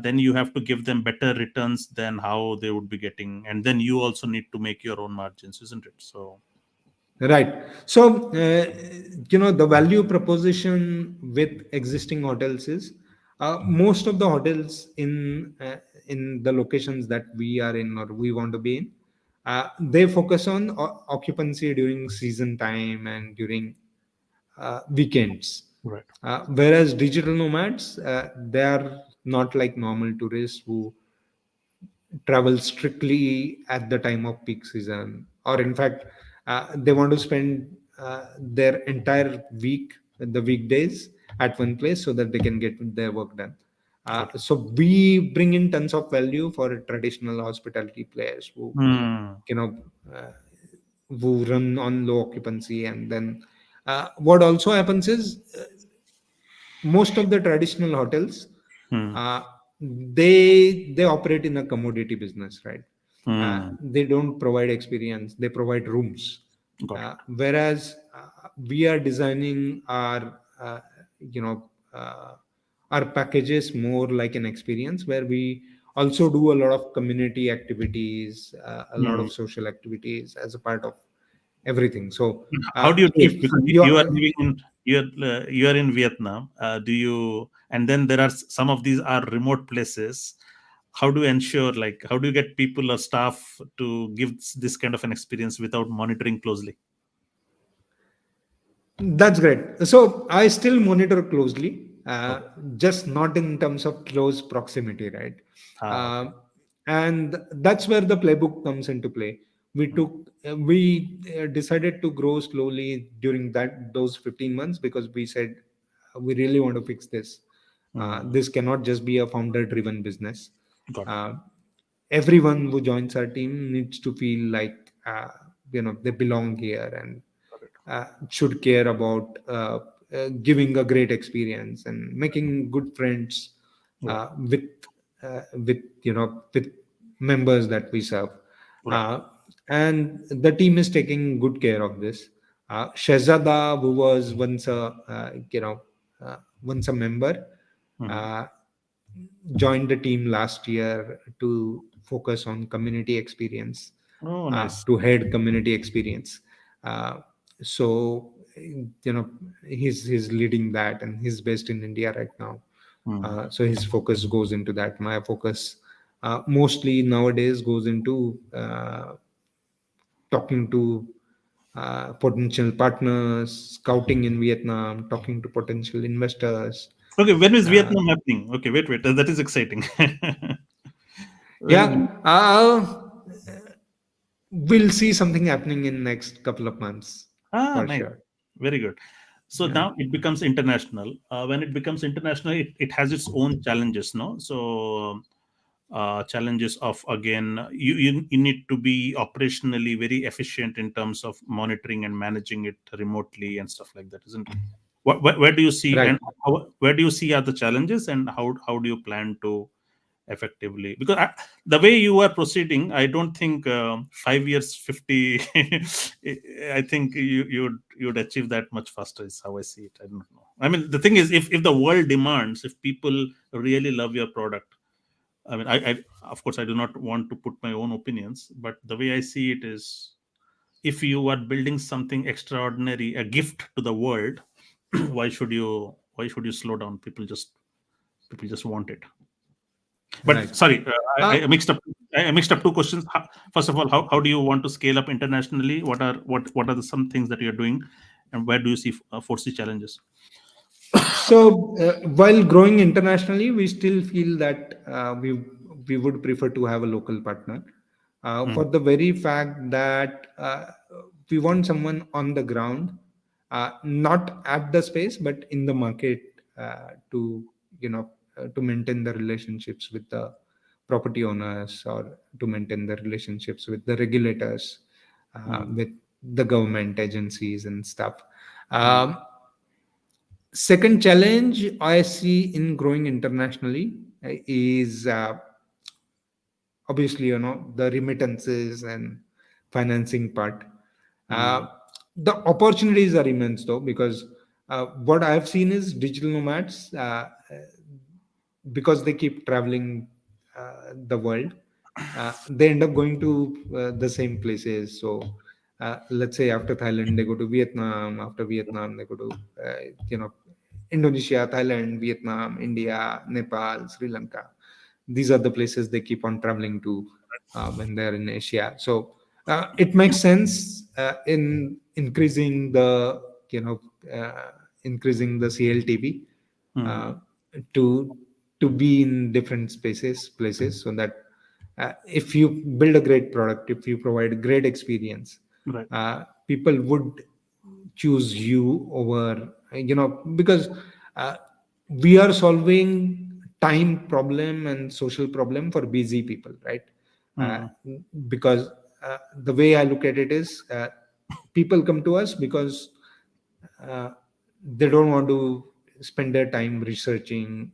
[SPEAKER 1] then you have to give them better returns than how they would be getting, and then you also need to make your own margins, isn't it? So,
[SPEAKER 2] Right. So, the value proposition with existing hotels is, most of the hotels in the locations that we are in or we want to be in, they focus on occupancy during season time and during weekends.
[SPEAKER 1] right.
[SPEAKER 2] Whereas digital nomads, they are not like normal tourists who travel strictly at the time of peak season, or in fact they want to spend their entire week, the weekdays, at one place so that they can get their work done.
[SPEAKER 1] Got it.
[SPEAKER 2] So we bring in tons of value for traditional hospitality players
[SPEAKER 1] Hmm.
[SPEAKER 2] you know uh, who run on low occupancy. And then what also happens is, most of the traditional hotels,
[SPEAKER 1] Hmm.
[SPEAKER 2] uh, they operate in a commodity business, right?
[SPEAKER 1] Hmm.
[SPEAKER 2] They don't provide experience, they provide rooms.
[SPEAKER 1] Got it.
[SPEAKER 2] Whereas we are designing you know uh, our packages more like an experience, where we also do a lot of community activities, a lot
[SPEAKER 1] Hmm.
[SPEAKER 2] of social activities as a part of everything. So
[SPEAKER 1] How do you
[SPEAKER 2] if
[SPEAKER 1] keep, because
[SPEAKER 2] you
[SPEAKER 1] you are
[SPEAKER 2] are
[SPEAKER 1] living in, you are in Vietnam? Do you, and then there are some of these are remote places. How do you ensure, like, how do you get people or staff to give this kind of an experience without monitoring closely?
[SPEAKER 2] That's great. So I still monitor closely,
[SPEAKER 1] Okay.
[SPEAKER 2] just not in terms of close proximity, right?
[SPEAKER 1] Okay.
[SPEAKER 2] Uh, and that's where the playbook comes into play.
[SPEAKER 1] Hmm.
[SPEAKER 2] We decided to grow slowly during those 15 months, because we said we really want to fix this.
[SPEAKER 1] Hmm.
[SPEAKER 2] This cannot just be a founder-driven business.
[SPEAKER 1] Got it.
[SPEAKER 2] Uh, Everyone who joins our team needs to feel like they belong here, and
[SPEAKER 1] Got it.
[SPEAKER 2] should care about giving a great experience and making good friends
[SPEAKER 1] Right.
[SPEAKER 2] with members that we serve.
[SPEAKER 1] Right.
[SPEAKER 2] uh, and the team is taking good care of this. Shehzada, who was once a member,
[SPEAKER 1] Hmm.
[SPEAKER 2] uh, joined the team last year to focus on community experience,
[SPEAKER 1] Oh, nice.
[SPEAKER 2] to head community experience. Uh, so he's leading that, and he's based in India right now.
[SPEAKER 1] Hmm.
[SPEAKER 2] So his focus goes into that. My focus mostly nowadays goes into talking to potential partners, scouting in Vietnam, talking to potential investors.
[SPEAKER 1] Okay. When is
[SPEAKER 2] Uh,
[SPEAKER 1] Vietnam happening? Okay. Wait. Wait. That is exciting. When is?
[SPEAKER 2] yeah, we'll see something happening in next couple of months
[SPEAKER 1] Ah,
[SPEAKER 2] for
[SPEAKER 1] nice.
[SPEAKER 2] sure.
[SPEAKER 1] Very good. So
[SPEAKER 2] Yeah.
[SPEAKER 1] now it becomes international. When it becomes international, it has its own challenges, no? So challenges of, again, you need to be operationally very efficient in terms of monitoring and managing it remotely and stuff like that, isn't it? Where do you see,
[SPEAKER 2] Right.
[SPEAKER 1] and where do you see are the challenges, and how do you plan to effectively, because the way you are proceeding, I don't think 5 years 50 I think you'd achieve that much faster, is how I see it. I don't know. I mean, the thing is, if the world demands, if people really love your product, I mean, I of course I do not want to put my own opinions, but the way I see it is, if you are building something extraordinary, a gift to the world, why should you slow down? People just want it.
[SPEAKER 2] Right.
[SPEAKER 1] But sorry,
[SPEAKER 2] Uh,
[SPEAKER 1] I mixed up two questions. First of all, how do you want to scale up internationally? What are some things that you're doing, and where do you foresee challenges?
[SPEAKER 2] So, while growing internationally, we still feel that we would prefer to have a local partner,
[SPEAKER 1] Mm,
[SPEAKER 2] for the very fact that we want someone on the ground, not at the space, but in the market, to to maintain the relationships with the property owners, or to maintain the relationships with the regulators,
[SPEAKER 1] mm,
[SPEAKER 2] with the government agencies and stuff.
[SPEAKER 1] mm,
[SPEAKER 2] Um, Second challenge I see in growing internationally is, obviously, the remittances and financing part. Uh,
[SPEAKER 1] mm,
[SPEAKER 2] the opportunities are immense, though, because what I've seen is digital nomads, because they keep traveling the world, they end up going to the same places. So, let's say after Thailand, they go to Vietnam. After Vietnam, they go to Indonesia, Thailand, Vietnam, India, Nepal, Sri Lanka. These are the places they keep on traveling to when they're in Asia. So it makes sense in you know uh, increasing the CLTV, uh,
[SPEAKER 1] mm.
[SPEAKER 2] to be in different places, so that if you build a great product, if you provide a great experience,
[SPEAKER 1] Right.
[SPEAKER 2] people would choose you over, because uh, we are solving time problem and social problem for busy people, right? uh,
[SPEAKER 1] Mm,
[SPEAKER 2] because the way I look at it is, people come to us because uh, they don't want to spend their time researching,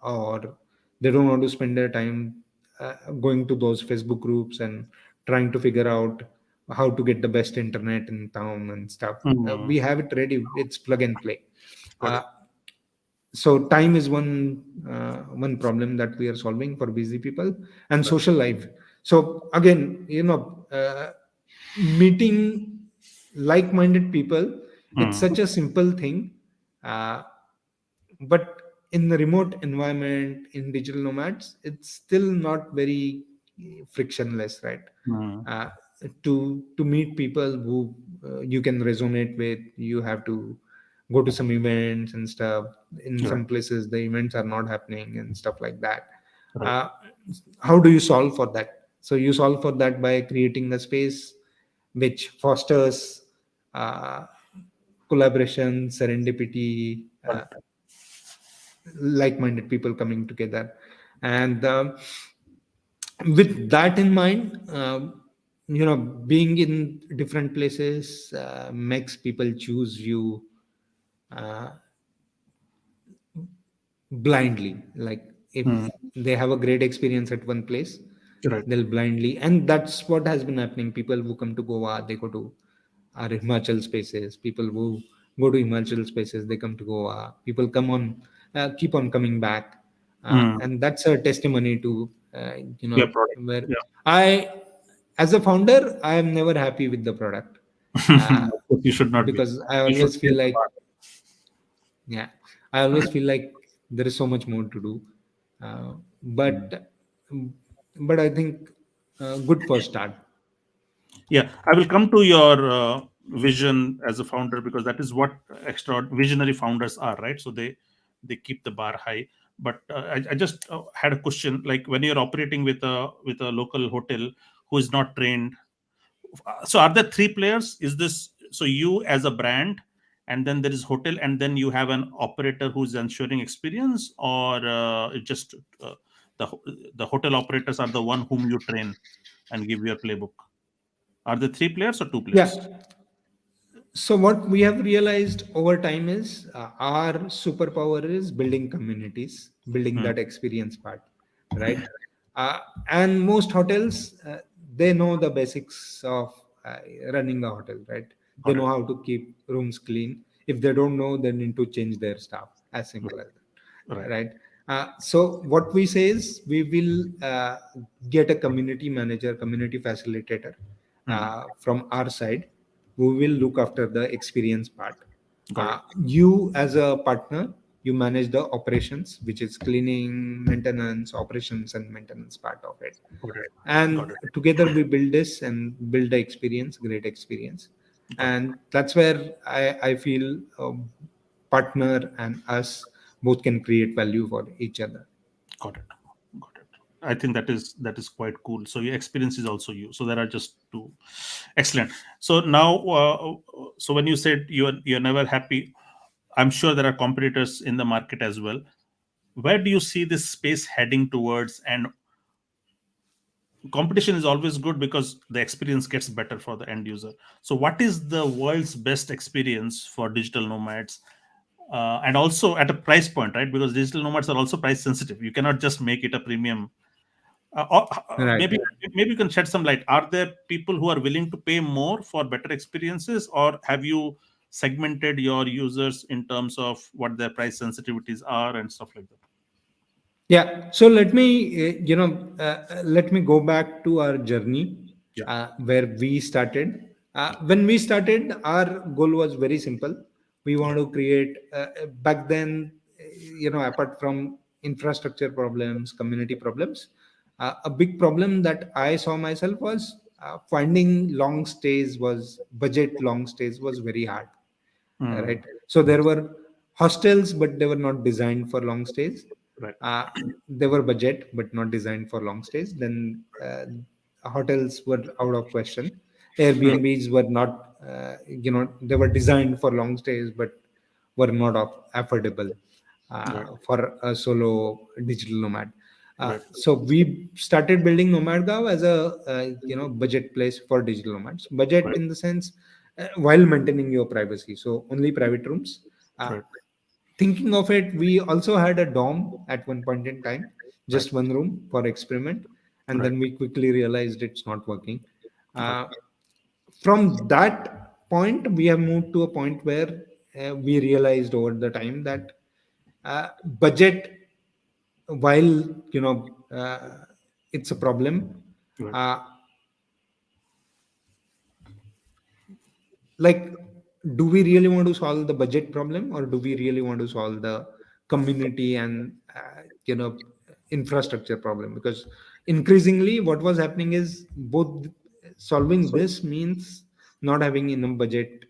[SPEAKER 2] or they don't want to spend their time going to those Facebook groups and trying to figure out how to get the best internet in town and stuff. We
[SPEAKER 1] mm.
[SPEAKER 2] have it ready, it's plug and play.
[SPEAKER 1] Got
[SPEAKER 2] uh,
[SPEAKER 1] it.
[SPEAKER 2] so time is one problem that we are solving for busy people, and
[SPEAKER 1] Right.
[SPEAKER 2] social life. So again, meeting like-minded people, it's
[SPEAKER 1] Mm,
[SPEAKER 2] such a simple thing, uh, but in the remote environment, in digital nomads, it's still not very frictionless, right?
[SPEAKER 1] mm.
[SPEAKER 2] uh, to meet people who you can resonate with, you have to go to some events and stuff. In
[SPEAKER 1] Right.
[SPEAKER 2] some places the events are not happening and stuff like that.
[SPEAKER 1] Right.
[SPEAKER 2] uh, how do you solve for that? So you solve for that by creating the space which fosters uh, collaboration, serendipity,
[SPEAKER 1] Right.
[SPEAKER 2] like-minded people coming together. And with that in mind, being in different places makes people choose you uh, blindly. Like, if
[SPEAKER 1] Mm,
[SPEAKER 2] they have a great experience at one place,
[SPEAKER 1] right.
[SPEAKER 2] they'll blindly, and that's what has been happening. People who come to Goa, they go to our Himachal spaces. People who go to Himachal spaces, they come to Goa. People come on, keep on coming back,
[SPEAKER 1] Mm.
[SPEAKER 2] and that's a testimony to,
[SPEAKER 1] Your product.
[SPEAKER 2] where
[SPEAKER 1] Yeah.
[SPEAKER 2] I, as a founder, I am never happy with the product, uh,
[SPEAKER 1] Of course, you should not be.
[SPEAKER 2] because I
[SPEAKER 1] You should
[SPEAKER 2] always
[SPEAKER 1] be
[SPEAKER 2] feel
[SPEAKER 1] at the
[SPEAKER 2] like,
[SPEAKER 1] bar.
[SPEAKER 2] yeah, I always feel like there is so much more to do, uh,
[SPEAKER 1] Mm.
[SPEAKER 2] but I think good for start.
[SPEAKER 1] Yeah, I will come to your vision as a founder, because that is what extra visionary founders are, right? So they keep the bar high. But I just had a question. Like, when you're operating with a local hotel who is not trained, so are there three players? Is this so you as a brand, and then there is hotel, and then you have an operator who's ensuring experience, or it just uh, the the hotel operators are the one whom you train and give your playbook? Are there three players or two players?
[SPEAKER 2] Yeah. So what we have realized over time is our superpower is building communities, building
[SPEAKER 1] Hmm.
[SPEAKER 2] that experience part, right? Uh, and most hotels, they know the basics of uh, running a hotel, right? They
[SPEAKER 1] Got it.
[SPEAKER 2] know how to keep rooms clean. If they don't know, they need to change their staff. As simple as that,
[SPEAKER 1] Right.
[SPEAKER 2] right? So what we say is we will get a community manager, community facilitator
[SPEAKER 1] Hmm.
[SPEAKER 2] from our side who will look after the experience part.
[SPEAKER 1] Got it.
[SPEAKER 2] You as a partner, you manage the operations, which is cleaning, maintenance, operations and maintenance part of it.
[SPEAKER 1] Got it. Got
[SPEAKER 2] And
[SPEAKER 1] it.
[SPEAKER 2] together we build this and build the experience, great experience.
[SPEAKER 1] Got it.
[SPEAKER 2] And that's where I feel partner and us both can create value for each other.
[SPEAKER 1] Got it. Got it. I think that is quite cool. So your experience is also you. So there are just two. Excellent. So now, so when you said you're never happy, I'm sure there are competitors in the market as well. Where do you see this space heading towards? And competition is always good because the experience gets better for the end user. So what is the world's best experience for digital nomads? And also at a price point, right? Because digital nomads are also price sensitive. You cannot just make it a premium.
[SPEAKER 2] Right.
[SPEAKER 1] Maybe you can shed some light. Are there people who are willing to pay more for better experiences, or have you segmented your users in terms of what their price sensitivities are and stuff like that?
[SPEAKER 2] Yeah. So let me, let me go back to our journey
[SPEAKER 1] Yeah.
[SPEAKER 2] where we started. When we started, our goal was very simple. We want to create, back then, apart from infrastructure problems, community problems, a big problem that I saw myself was finding long stays was budget long stays was very hard,
[SPEAKER 1] Hmm.
[SPEAKER 2] right? So there were hostels, but they were not designed for long stays.
[SPEAKER 1] Right.
[SPEAKER 2] They were budget but not designed for long stays. Then hotels were out of question.
[SPEAKER 1] Right.
[SPEAKER 2] Airbnbs were not, they were designed for long stays but were not affordable
[SPEAKER 1] Right.
[SPEAKER 2] for a solo digital nomad.
[SPEAKER 1] Right.
[SPEAKER 2] So we started building NomadGao as a budget place for digital nomads. Budget
[SPEAKER 1] Right.
[SPEAKER 2] in the sense, while maintaining your privacy. So only private rooms. Uh,
[SPEAKER 1] Right.
[SPEAKER 2] Thinking of it, we also had a dorm at one point in time,
[SPEAKER 1] Right.
[SPEAKER 2] just one room for experiment, and
[SPEAKER 1] Right.
[SPEAKER 2] then we quickly realized it's not working.
[SPEAKER 1] Got
[SPEAKER 2] Uh, from that point, we have moved to a point where we realized over the time that budget, while it's a problem,
[SPEAKER 1] right.
[SPEAKER 2] uh, like, do we really want to solve the budget problem, or do we really want to solve the community and infrastructure problem? Because increasingly what was happening is both solving this means not having enough budget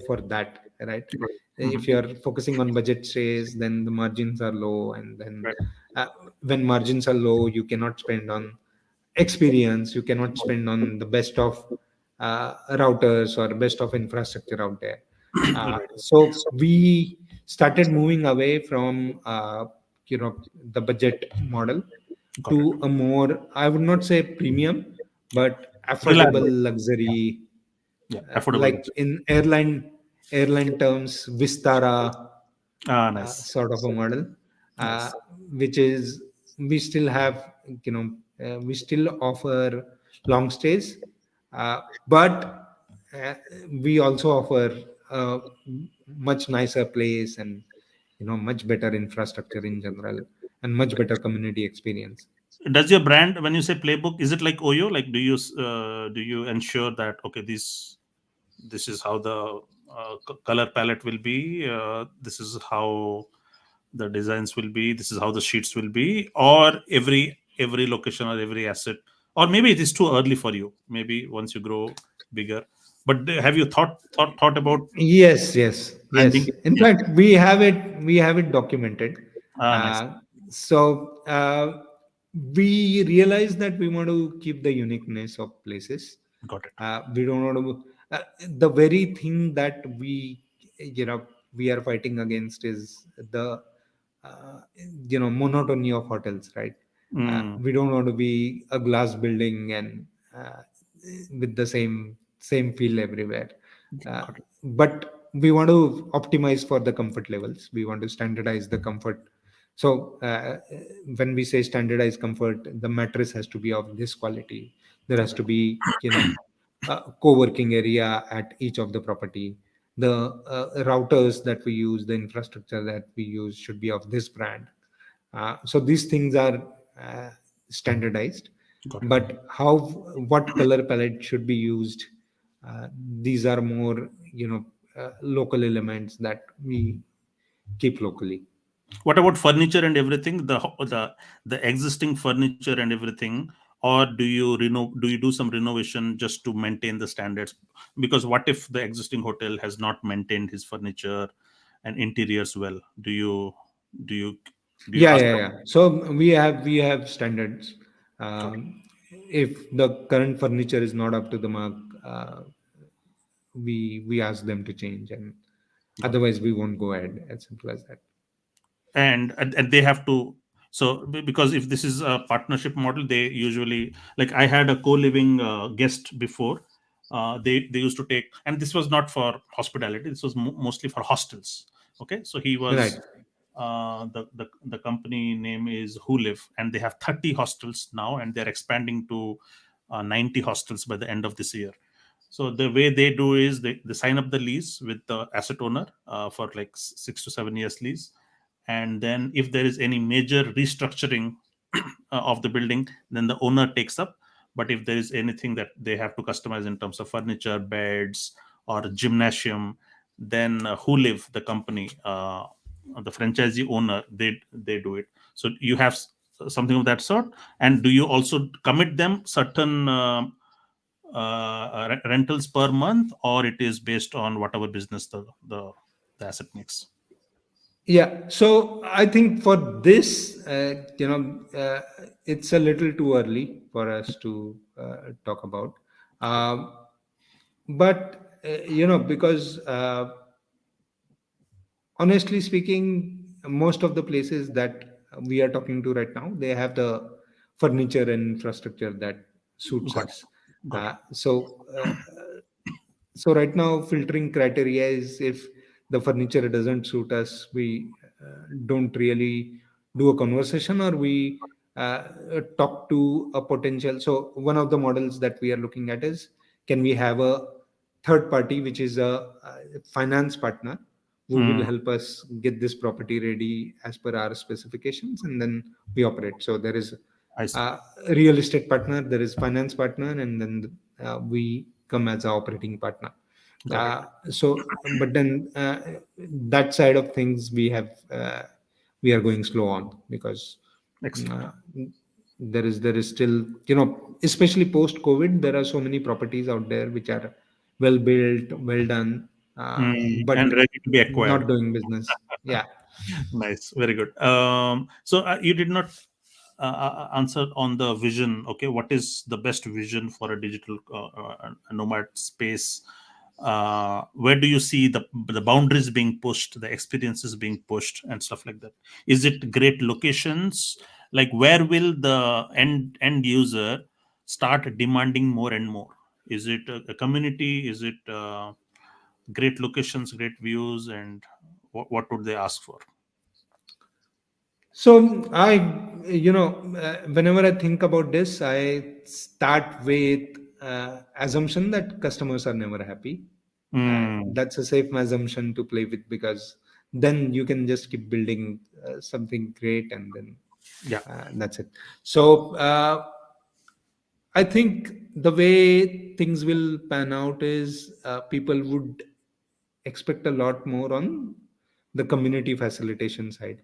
[SPEAKER 2] for that, right?
[SPEAKER 1] Right.
[SPEAKER 2] If
[SPEAKER 1] Mhm.
[SPEAKER 2] you're focusing on budget stays, then the margins are low, and then
[SPEAKER 1] Right.
[SPEAKER 2] uh, when margins are low, you cannot spend on experience, you cannot spend on the best of routers or best of infrastructure out there.
[SPEAKER 1] Right.
[SPEAKER 2] So we started moving away from the budget model
[SPEAKER 1] Got it.
[SPEAKER 2] to a more, I would not say premium, but affordable
[SPEAKER 1] Reliable.
[SPEAKER 2] luxury,
[SPEAKER 1] Yeah. Affordable
[SPEAKER 2] like
[SPEAKER 1] luxury.
[SPEAKER 2] in airline terms, Vistara
[SPEAKER 1] Ah, nice.
[SPEAKER 2] sort of a model, uh,
[SPEAKER 1] Nice.
[SPEAKER 2] which is, we still have, we still offer long stays, but we also offer a much nicer place, and much better infrastructure in general, and much better community experience.
[SPEAKER 1] Does your brand, when you say playbook, is it like Oyo? Like, do you ensure that okay, this is how the color palette will be, this is how the designs will be, this is how the sheets will be, or every location or every asset, or maybe it is too early for you, maybe once you grow bigger, but have you thought about
[SPEAKER 2] Yes, yes,
[SPEAKER 1] branding?
[SPEAKER 2] yes. In
[SPEAKER 1] Yeah.
[SPEAKER 2] fact, we have it documented.
[SPEAKER 1] Ah, nice.
[SPEAKER 2] So we realize that we want to keep the uniqueness of places.
[SPEAKER 1] Got it.
[SPEAKER 2] We don't want to. The very thing that we are fighting against is the monotony of hotels, right?
[SPEAKER 1] Mm,
[SPEAKER 2] We don't want to be a glass building and uh, with the same feel everywhere. Uh,
[SPEAKER 1] got it.
[SPEAKER 2] but we want to optimize for the comfort levels. We want to standardize the comfort. So when we say standardized comfort, the mattress has to be of this quality. There has
[SPEAKER 1] Okay.
[SPEAKER 2] to be, a co-working area at each of the property. The routers that we use, the infrastructure that we use should be of this brand. So these things are uh, standardized,
[SPEAKER 1] Got it.
[SPEAKER 2] but what color palette should be used, these are more, local elements that we keep locally.
[SPEAKER 1] What about furniture and everything? The existing furniture and everything, or do you do some renovation just to maintain the standards? Because what if the existing hotel has not maintained his furniture and interiors well? Do you do you
[SPEAKER 2] Yeah,
[SPEAKER 1] ask
[SPEAKER 2] yeah,
[SPEAKER 1] for?
[SPEAKER 2] yeah. So we have standards.
[SPEAKER 1] Got it.
[SPEAKER 2] If the current furniture is not up to the mark, we ask them to change, and
[SPEAKER 1] Got it.
[SPEAKER 2] otherwise we won't go ahead. As simple as that.
[SPEAKER 1] And they have to, so because if this is a partnership model, they usually, like, I had a co-living guest before. They used to take, and this was not for hospitality, this was mostly for hostels. Okay, so he
[SPEAKER 2] Right.
[SPEAKER 1] was, the company name is Who Live, and they have 30 hostels now, and they're expanding to 90 hostels by the end of this year. So the way they do is they sign up the lease with the asset owner for like 6 to 7 years lease, and then if there is any major restructuring of the building, then the owner takes up. But if there is anything that they have to customize in terms of furniture, beds, or gymnasium, then Who Live, the company, the franchisee owner, they do it. So you have something of that sort. And do you also commit them certain rentals per month, or it is based on whatever business the asset makes?
[SPEAKER 2] Yeah, so I think for this, it's a little too early for us to talk about.
[SPEAKER 1] Okay.
[SPEAKER 2] Um, but because honestly speaking, most of the places that we are talking to right now, they have the furniture and infrastructure that suits
[SPEAKER 1] Got
[SPEAKER 2] us.
[SPEAKER 1] it. Got it.
[SPEAKER 2] So right now, filtering criteria is if the furniture doesn't suit us, we don't really do a conversation, or we talk to a potential. So one of the models that we are looking at is, can we have a third party, which is a finance partner, who will
[SPEAKER 1] Mm,
[SPEAKER 2] help us get this property ready as per our specifications, and then we operate. So there is
[SPEAKER 1] I see.
[SPEAKER 2] a real estate partner, there is finance partner, and then we come as a operating partner.
[SPEAKER 1] Got it.
[SPEAKER 2] But then that side of things we are going slow on, because
[SPEAKER 1] Excellent.
[SPEAKER 2] uh, there is still, especially post COVID, there are so many properties out there which are well built, well done,
[SPEAKER 1] And
[SPEAKER 2] but
[SPEAKER 1] ready to be acquired.
[SPEAKER 2] not doing business. Yeah.
[SPEAKER 1] Nice, very good. So you did not answer on the vision. Okay, what is the best vision for a digital nomad space? Where do you see the boundaries being pushed, the experiences being pushed, and stuff like that? Is it great locations? Like, where will the end user start demanding more and more? Is it a community? Is it great locations, great views, and what would they ask for?
[SPEAKER 2] So whenever I think about this, I start with assumption that customers are never happy.
[SPEAKER 1] Mm,
[SPEAKER 2] That's a safe assumption to play with, because then you can just keep building something great, and then
[SPEAKER 1] yeah,
[SPEAKER 2] that's it. So I think the way things will pan out is, people would expect a lot more on the community facilitation side,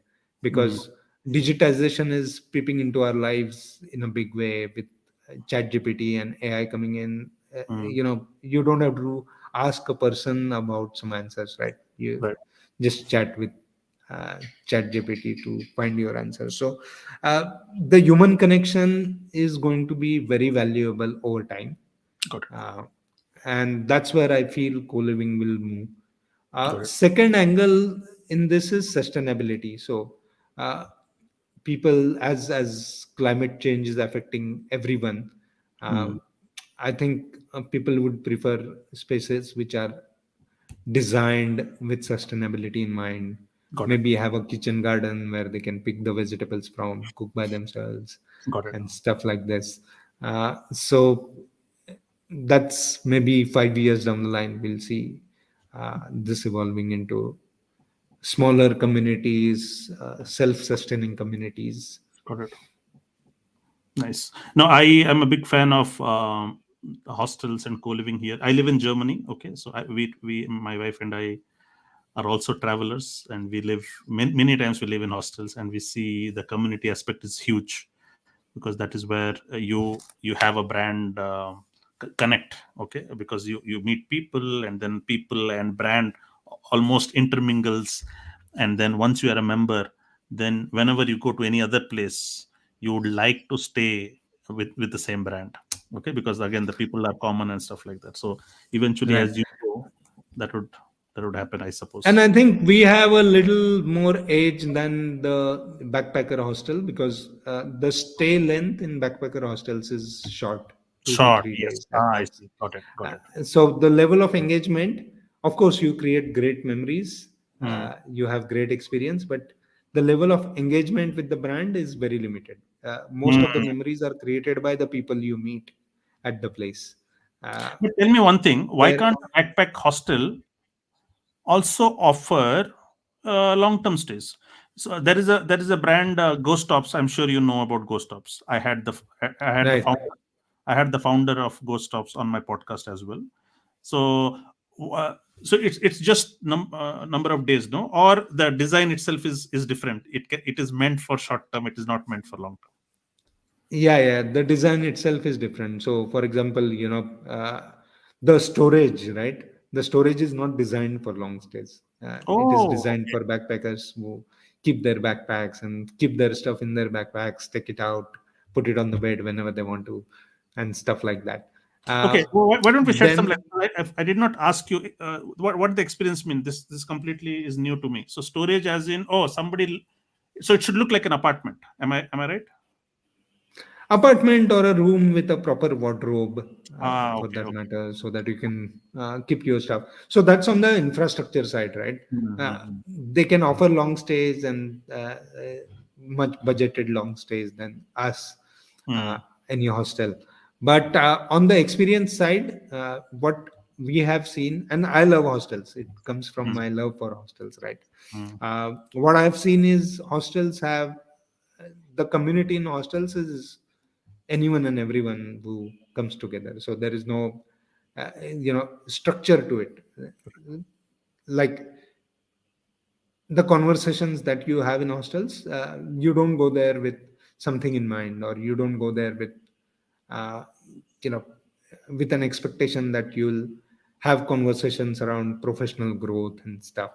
[SPEAKER 1] mm,
[SPEAKER 2] because digitization is peeping into our lives in a big way with chat gpt and AI coming in.
[SPEAKER 1] mm,
[SPEAKER 2] You don't have to ask a person about some answers, right? You
[SPEAKER 1] right,
[SPEAKER 2] just chat with uh, chat gpt to find your answer. So the human connection is going to be very valuable over time,
[SPEAKER 1] got it,
[SPEAKER 2] uh, and that's where I feel co-living will move.
[SPEAKER 1] got it.
[SPEAKER 2] Second angle in this is sustainability. So uh, people, as climate change is affecting everyone, uh,
[SPEAKER 1] Mm.
[SPEAKER 2] I think people would prefer spaces which are designed with sustainability in mind.
[SPEAKER 1] Got it.
[SPEAKER 2] Maybe have a kitchen garden where they can pick the vegetables from, cook by themselves,
[SPEAKER 1] Got it.
[SPEAKER 2] and stuff like this. So that's maybe 5 years down the line. We'll see this evolving into smaller communities, self-sustaining communities.
[SPEAKER 1] Got it. Nice. No, I am a big fan of hostels and co-living here. I live in Germany. Okay, so my wife and I are also travelers, and we live many times. We live in hostels, and we see the community aspect is huge, because that is where you have a brand connect. Okay, because you meet people, and then people and brand almost intermingles, and then once you are a member, then whenever you go to any other place, you would like to stay with the same brand. Okay, because again the people are common and stuff like that. So eventually,
[SPEAKER 2] Right.
[SPEAKER 1] as you go, that would that would happen, I
[SPEAKER 2] And
[SPEAKER 1] suppose.
[SPEAKER 2] I think we have a little more age than the backpacker hostel, because the stay length in backpacker hostels is short, 2 to
[SPEAKER 1] Short,
[SPEAKER 2] 3 days
[SPEAKER 1] yes.
[SPEAKER 2] at
[SPEAKER 1] I
[SPEAKER 2] most.
[SPEAKER 1] see. Got it. Got it.
[SPEAKER 2] So the level of engagement, of course, you create great memories,
[SPEAKER 1] Hmm.
[SPEAKER 2] you have great experience, but the level of engagement with the brand is very limited. Most of the
[SPEAKER 1] Hmm.
[SPEAKER 2] memories are created by the people you meet at the place. Uh,
[SPEAKER 1] But tell me one thing: why
[SPEAKER 2] where
[SPEAKER 1] can't backpack hostel also offer long-term stays? So there is a brand, Ghost Stops. I'm sure you know about Ghost Stops. I had the
[SPEAKER 2] Right.
[SPEAKER 1] founder I had the founder of Ghost Stops on my podcast as well. So uh, so it's just number of days, no, or the design itself is different. It is meant for short term. It is not meant for long term.
[SPEAKER 2] Yeah, the design itself is different. So, for example, the storage, right? The storage is not designed for long stays. It is
[SPEAKER 1] Oh,
[SPEAKER 2] designed
[SPEAKER 1] okay.
[SPEAKER 2] for backpackers who keep their backpacks and keep their stuff in their backpacks, take it out, put it on the bed whenever they want to, and stuff like that.
[SPEAKER 1] Okay,
[SPEAKER 2] Uh,
[SPEAKER 1] well, why don't we shed some
[SPEAKER 2] then,
[SPEAKER 1] light? I did not ask you what the experience mean. This completely is new to me. So storage, as in, oh, somebody. So it should look like an apartment. Am I right?
[SPEAKER 2] apartment or a room with a proper wardrobe, for
[SPEAKER 1] Okay,
[SPEAKER 2] that
[SPEAKER 1] okay.
[SPEAKER 2] matter, so that you can keep your stuff. So that's on the infrastructure side, right?
[SPEAKER 1] Mm-hmm.
[SPEAKER 2] They can offer long stays, and much budgeted long stays than us, uh,
[SPEAKER 1] Mm-hmm.
[SPEAKER 2] any hostel. But on the experience side, what we have seen, and I love hostels, it comes from my love for hostels, right? What I have seen is hostels have, the community in hostels is anyone and everyone who comes together. So there is no structure to it. Like the conversations that you have in hostels, you don't go there with something in mind, or you don't go there with uh, you know with an expectation that you'll have conversations around professional growth and stuff.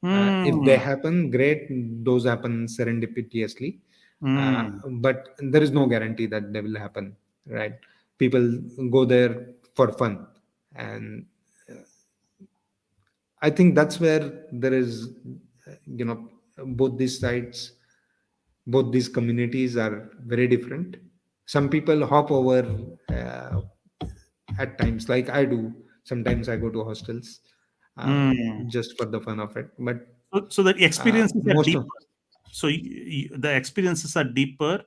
[SPEAKER 2] If they
[SPEAKER 1] Mm-hmm.
[SPEAKER 2] happen, great, those happen serendipitously.
[SPEAKER 1] Mm-hmm.
[SPEAKER 2] But there is no guarantee that they will happen, right? People go there for fun, and I think that's where there is, both these sides, both these communities are very different. Some people hop over uh, at times, like I do. Sometimes I go to hostels uh,
[SPEAKER 1] Mm.
[SPEAKER 2] just for the fun of it. But
[SPEAKER 1] So the experiences are
[SPEAKER 2] most of
[SPEAKER 1] deeper. So the experiences are deeper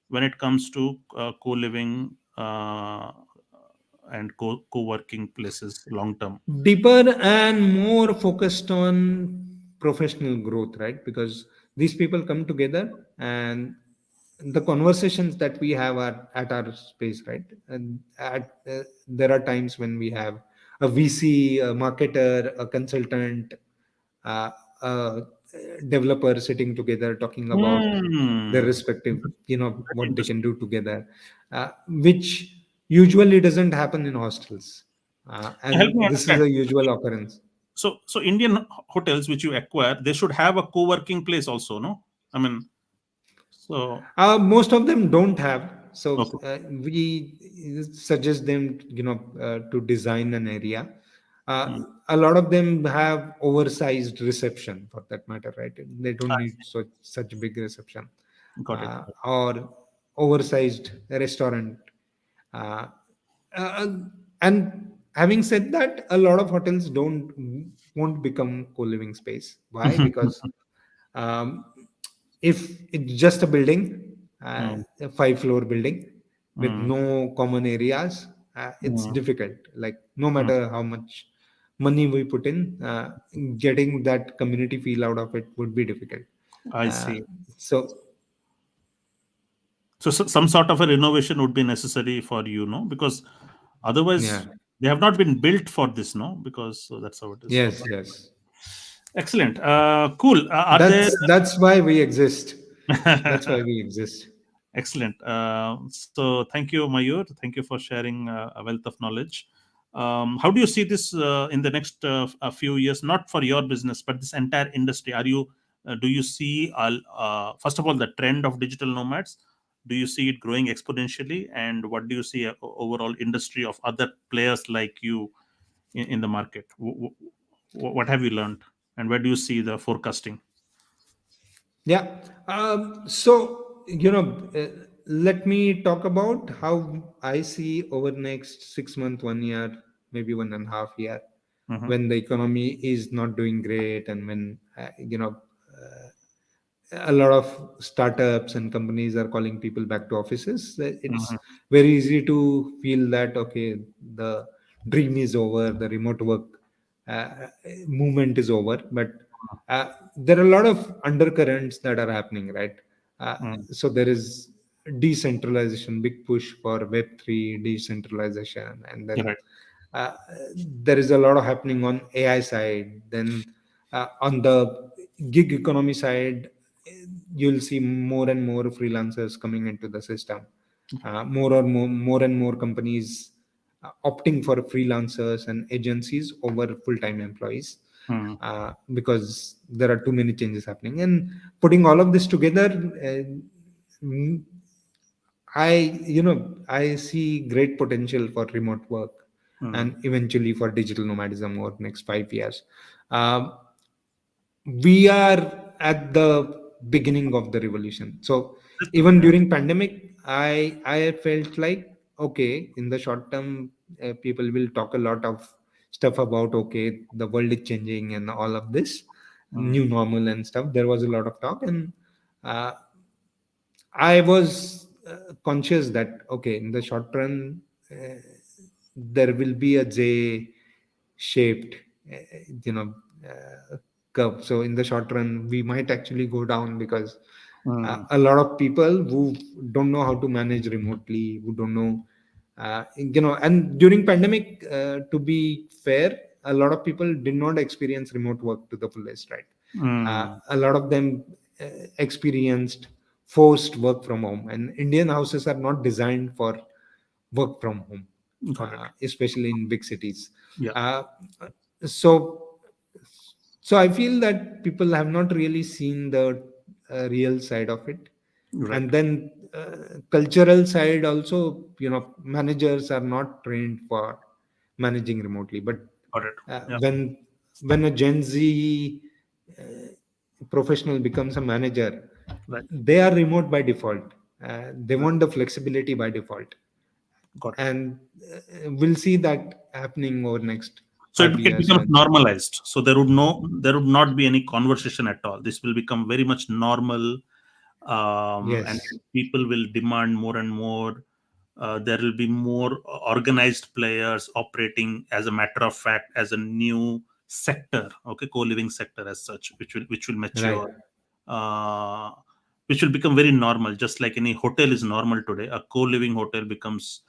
[SPEAKER 1] when it comes to co-living and co-working places long term.
[SPEAKER 2] deeper and more focused on professional growth, right? Because these people come together, and the conversations that we have are at our space, right? And there are times when we have a VC, a marketer, a consultant, uh, a developer sitting together talking about their
[SPEAKER 1] Hmm.
[SPEAKER 2] respective,
[SPEAKER 1] Very
[SPEAKER 2] what they can
[SPEAKER 1] interesting.
[SPEAKER 2] do together, which usually doesn't happen in hostels,
[SPEAKER 1] Help
[SPEAKER 2] and
[SPEAKER 1] me
[SPEAKER 2] this is
[SPEAKER 1] understand.
[SPEAKER 2] a usual occurrence.
[SPEAKER 1] So Indian hotels which you acquire, they should have a co-working place also, no? I mean, so
[SPEAKER 2] Most of them don't have. So
[SPEAKER 1] okay.
[SPEAKER 2] we suggest them, to design an area.
[SPEAKER 1] Hmm.
[SPEAKER 2] A lot of them have oversized reception, for that matter, right? They don't
[SPEAKER 1] I
[SPEAKER 2] need
[SPEAKER 1] see.
[SPEAKER 2] such big reception.
[SPEAKER 1] Got it.
[SPEAKER 2] or oversized restaurant. Uh, uh, and having said that, a lot of hotels won't become co-living space. Why? Because um, if it's just a building,
[SPEAKER 1] Mm,
[SPEAKER 2] a five-floor building with
[SPEAKER 1] mm,
[SPEAKER 2] no common areas, it's
[SPEAKER 1] mm,
[SPEAKER 2] difficult. Like no
[SPEAKER 1] mm.
[SPEAKER 2] matter how much money we put in, getting that community feel out of it would be difficult.
[SPEAKER 1] I
[SPEAKER 2] Uh,
[SPEAKER 1] see.
[SPEAKER 2] so
[SPEAKER 1] So, some sort of a renovation would be necessary for you, no? Because
[SPEAKER 2] yeah,
[SPEAKER 1] otherwise they have not been built for this, no? Because so that's how it is. Okay.
[SPEAKER 2] yes, yes.
[SPEAKER 1] Excellent. Cool. Are there?
[SPEAKER 2] That's why we exist. That's why we exist.
[SPEAKER 1] Excellent. So, thank you, Mayur. Thank you for sharing a wealth of knowledge. How do you see this in the next a few years? Not for your business, but this entire industry. Do you see, first of all, the trend of digital nomads? Do you see it growing exponentially? And what do you see overall industry of other players like you in the market? What have you learned, and where do you see the forecasting?
[SPEAKER 2] Yeah. Let me talk about how I see over next 6 months, 1 year, maybe 1.5 year,
[SPEAKER 1] Hmm.
[SPEAKER 2] when the economy is not doing great, and when a lot of startups and companies are calling people back to offices. It's
[SPEAKER 1] Hmm.
[SPEAKER 2] very easy to feel that okay, the dream is over, the remote work uh, movement is over. But there are a lot of undercurrents that are happening, right? uh,
[SPEAKER 1] Hmm.
[SPEAKER 2] so there is decentralization, big push for web3 decentralization, and then
[SPEAKER 1] Right.
[SPEAKER 2] uh, there is a lot of happening on AI side. Then on the gig economy side, you'll see more and more freelancers coming into the system. More and more companies opting for freelancers and agencies over full-time employees,
[SPEAKER 1] Hmm.
[SPEAKER 2] because there are too many changes happening. And putting all of this together, mm, I see great potential for remote work
[SPEAKER 1] Hmm.
[SPEAKER 2] and eventually for digital nomadism over the next 5 years. Um, we are at the beginning of the revolution. So
[SPEAKER 1] That's true.
[SPEAKER 2] even
[SPEAKER 1] Yeah.
[SPEAKER 2] during pandemic, I felt like okay, in the short term, people will talk a lot of stuff about okay, the world is changing and all of this
[SPEAKER 1] Hmm.
[SPEAKER 2] new normal and stuff. There was a lot of talk, and uh, I was conscious that okay, in the short run, there will be a J-shaped, uh, you know, curve. So in the short run, we might actually go down because
[SPEAKER 1] Hmm.
[SPEAKER 2] a lot of people who don't know how to manage remotely, who don't know, and during pandemic, to be fair, a lot of people did not experience remote work to the fullest, right?
[SPEAKER 1] Hmm.
[SPEAKER 2] A lot of them experienced forced work from home, and Indian houses are not designed for work from home,
[SPEAKER 1] Got it.
[SPEAKER 2] especially in big cities.
[SPEAKER 1] Yeah.
[SPEAKER 2] uh, so so I feel that people have not really seen the real side of it.
[SPEAKER 1] Right.
[SPEAKER 2] And then cultural side also, managers are not trained for managing remotely. But
[SPEAKER 1] Got it.
[SPEAKER 2] uh,
[SPEAKER 1] Yeah.
[SPEAKER 2] when when a Gen Z professional becomes a manager,
[SPEAKER 1] Right.
[SPEAKER 2] they are remote by default. They
[SPEAKER 1] Right.
[SPEAKER 2] want the flexibility by default,
[SPEAKER 1] Got it.
[SPEAKER 2] and we'll see that happening over next
[SPEAKER 1] So
[SPEAKER 2] five
[SPEAKER 1] it
[SPEAKER 2] years
[SPEAKER 1] becomes
[SPEAKER 2] when
[SPEAKER 1] normalized. So there would not be any conversation at all. This will become very much normal, and
[SPEAKER 2] yes,
[SPEAKER 1] people will demand more and more. There will be more organized players operating as a matter of fact as a new sector, okay, co-living sector as such, which will
[SPEAKER 2] right,
[SPEAKER 1] mature, uh, which will become very normal, just like any hotel is normal today. A co-living hotel becomes,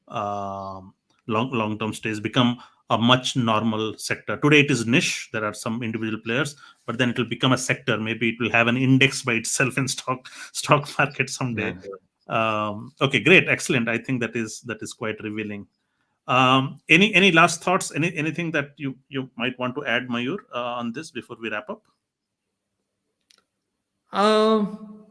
[SPEAKER 1] um, long term stays become a much normal sector. Today it is niche. There are some individual players, but then it will become a sector. Maybe it will have an index by itself in stock market someday.
[SPEAKER 2] yeah.
[SPEAKER 1] Okay, great, excellent. I think that is quite revealing. Any last thoughts? Anything that you might want to add, Mayur, on this before we wrap up?
[SPEAKER 2] Um,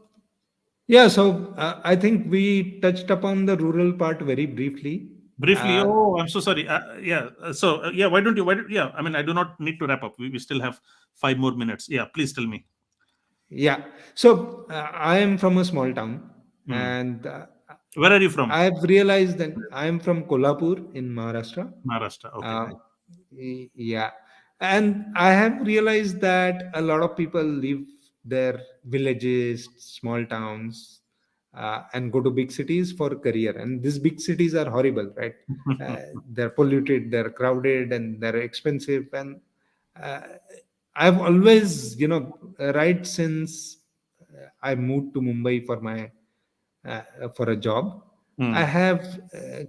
[SPEAKER 2] yeah, so I think we touched upon the rural part very briefly.
[SPEAKER 1] Briefly.
[SPEAKER 2] Uh,
[SPEAKER 1] Oh, I'm so sorry. Yeah. So yeah, why don't you? Yeah. I mean, I do not need to wrap up. We still have 5 more minutes. Yeah. Please tell me.
[SPEAKER 2] Yeah. So I am from a small town,
[SPEAKER 1] Hmm.
[SPEAKER 2] and
[SPEAKER 1] Where are you from?
[SPEAKER 2] I've realized that I am from Kolhapur in Maharashtra.
[SPEAKER 1] Maharashtra. Okay,
[SPEAKER 2] Uh,
[SPEAKER 1] nice.
[SPEAKER 2] yeah, and I have realized that a lot of people leave their villages, small towns, and go to big cities for career. And these big cities are horrible, right? They're polluted, they're crowded, and they're expensive. And uh, I've always, right since I moved to Mumbai for my for a job, I
[SPEAKER 1] Hmm.
[SPEAKER 2] have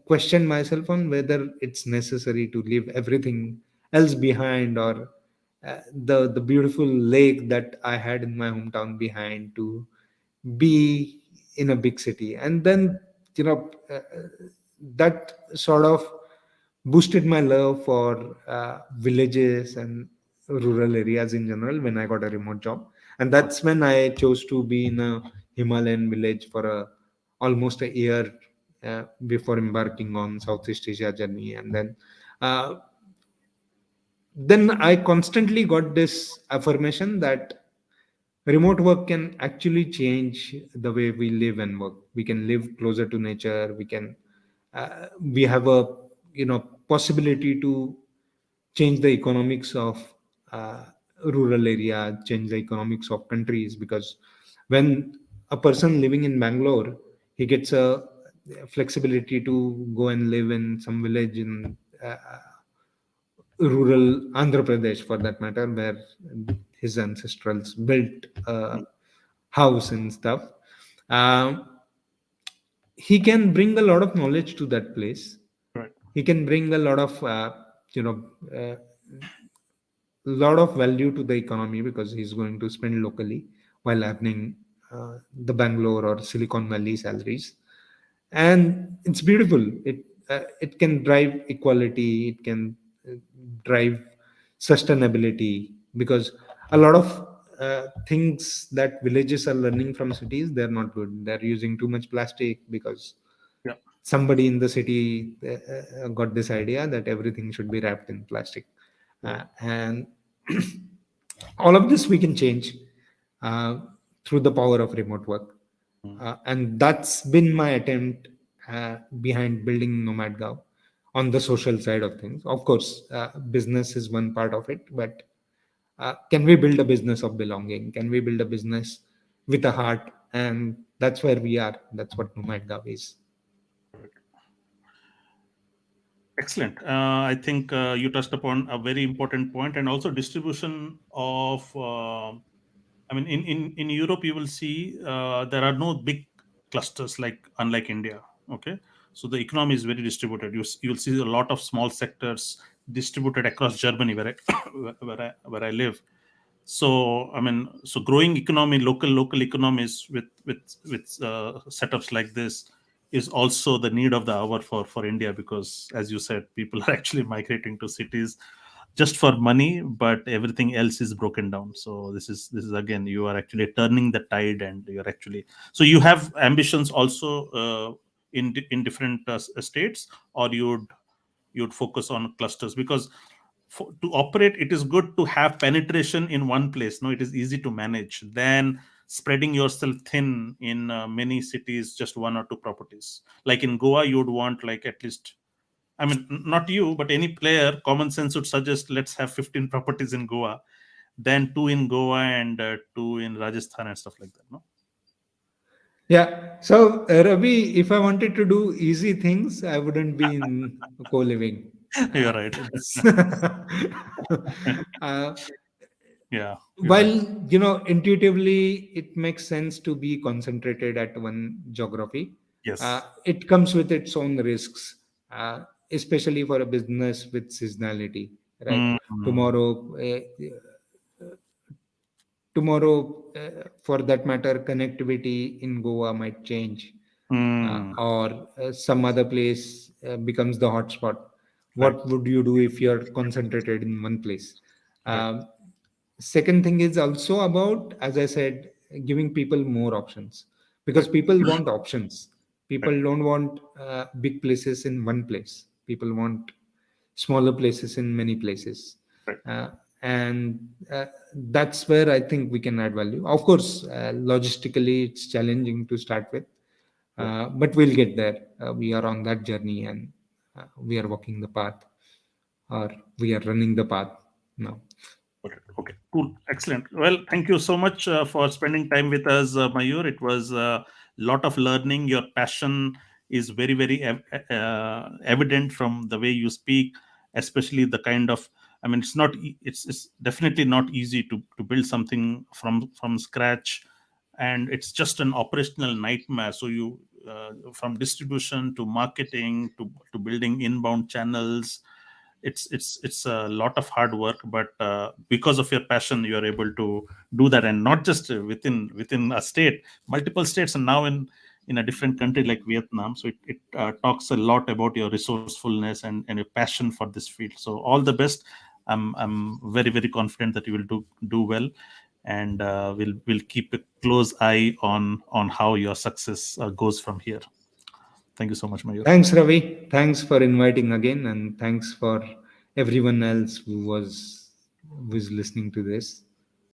[SPEAKER 2] questioned myself on whether it's necessary to leave everything else behind, or the beautiful lake that I had in my hometown behind, to be in a big city. And then, that sort of boosted my love for villages and rural areas in general when I got a remote job. And that's when I chose to be in a Himalayan village for almost a year before embarking on Southeast Asia journey. And uh, then I constantly got this affirmation that remote work can actually change the way we live and work. We can live closer to nature. We have a possibility to change the economics of uh, rural area, change the economics of countries. Because when a person living in Bangalore, he gets a flexibility to go and live in some village in rural Andhra Pradesh, for that matter, where his ancestrals built a house and stuff. Um, he can bring a lot of knowledge to that place.
[SPEAKER 1] Right.
[SPEAKER 2] He can bring a lot of lot of value to the economy, because he's going to spend locally while earning the Bangalore or Silicon Valley salaries. And it's beautiful. It can drive equality. It can drive sustainability, because a lot of things that villages are learning from cities, they're not good. They're using too much plastic because
[SPEAKER 1] Yeah.
[SPEAKER 2] somebody in the city got this idea that everything should be wrapped in plastic.
[SPEAKER 1] Right.
[SPEAKER 2] And all of this we can change uh, through the power of remote work.
[SPEAKER 1] Hmm.
[SPEAKER 2] And that's been my attempt behind building NomadGao on the social side of things. Of course, business is one part of it, but can we build a business of belonging? Can we build a business with a heart? And that's where we are. That's what NomadGao is.
[SPEAKER 1] Excellent. I think you touched upon a very important point, and also distribution of. I mean, in Europe, you will see there are no big clusters like unlike India. Okay, so the economy is very distributed. You'll see a lot of small sectors distributed across Germany, where I where I live. So I mean, so growing economy, local economies with setups like this is also the need of the hour for India, because as you said, people are actually migrating to cities just for money, but everything else is broken down. So this is again, you are actually turning the tide, and you're actually, so you have ambitions also in different states, or you'd focus on clusters, because to operate, it is good to have penetration in one place. No, it is easy to manage than spreading yourself thin in many cities, just one or two properties. Like in Goa, you would want like at least, I mean, not you, but any player, common sense would suggest let's have 15 properties in Goa, then two in Goa and two in Rajasthan and stuff like that. No,
[SPEAKER 2] Yeah. So, Ravi, if I wanted to do easy things, I wouldn't be in co-living.
[SPEAKER 1] you're right.
[SPEAKER 2] It's uh,
[SPEAKER 1] Yeah, you're
[SPEAKER 2] while
[SPEAKER 1] right.
[SPEAKER 2] intuitively it makes sense to be concentrated at one geography.
[SPEAKER 1] Yes.
[SPEAKER 2] It comes with its own risks, especially for a business with seasonality. Right?
[SPEAKER 1] Mm,
[SPEAKER 2] Tomorrow, for that matter, connectivity in Goa might change,
[SPEAKER 1] mm,
[SPEAKER 2] or some other place becomes the hotspot.
[SPEAKER 1] right,
[SPEAKER 2] What would you do if you're concentrated in one place?
[SPEAKER 1] right,
[SPEAKER 2] Um, Second thing is also about, as I said, giving people more options, because
[SPEAKER 1] right,
[SPEAKER 2] people want options.
[SPEAKER 1] right,
[SPEAKER 2] People don't want big places in one place. People want smaller places in many places.
[SPEAKER 1] right.
[SPEAKER 2] and that's where I think we can add value. Of course, logistically, it's challenging to start with,
[SPEAKER 1] Right.
[SPEAKER 2] but we'll get there. We are on that journey, and we are walking the path, or we are running the path now.
[SPEAKER 1] Got it. Okay, cool. Excellent. Well, thank you so much for spending time with us, Mayur. It was a lot of learning. Your passion is very, very evident from the way you speak, especially the kind of. I mean, it's not. It's definitely not easy to build something from scratch, and it's just an operational nightmare. So you, from distribution to marketing to building inbound channels, it's a lot of hard work, but because of your passion you are able to do that, and not just within a state, multiple states, and now in a different country like Vietnam. So it talks a lot about your resourcefulness and your passion for this field. So all the best. I'm very, very confident that you will do well, and we'll keep a close eye on how your success goes from here. Thank you so much, Mayur.
[SPEAKER 2] Thanks, Ravi. Thanks for inviting again, and thanks for everyone else who was listening to this.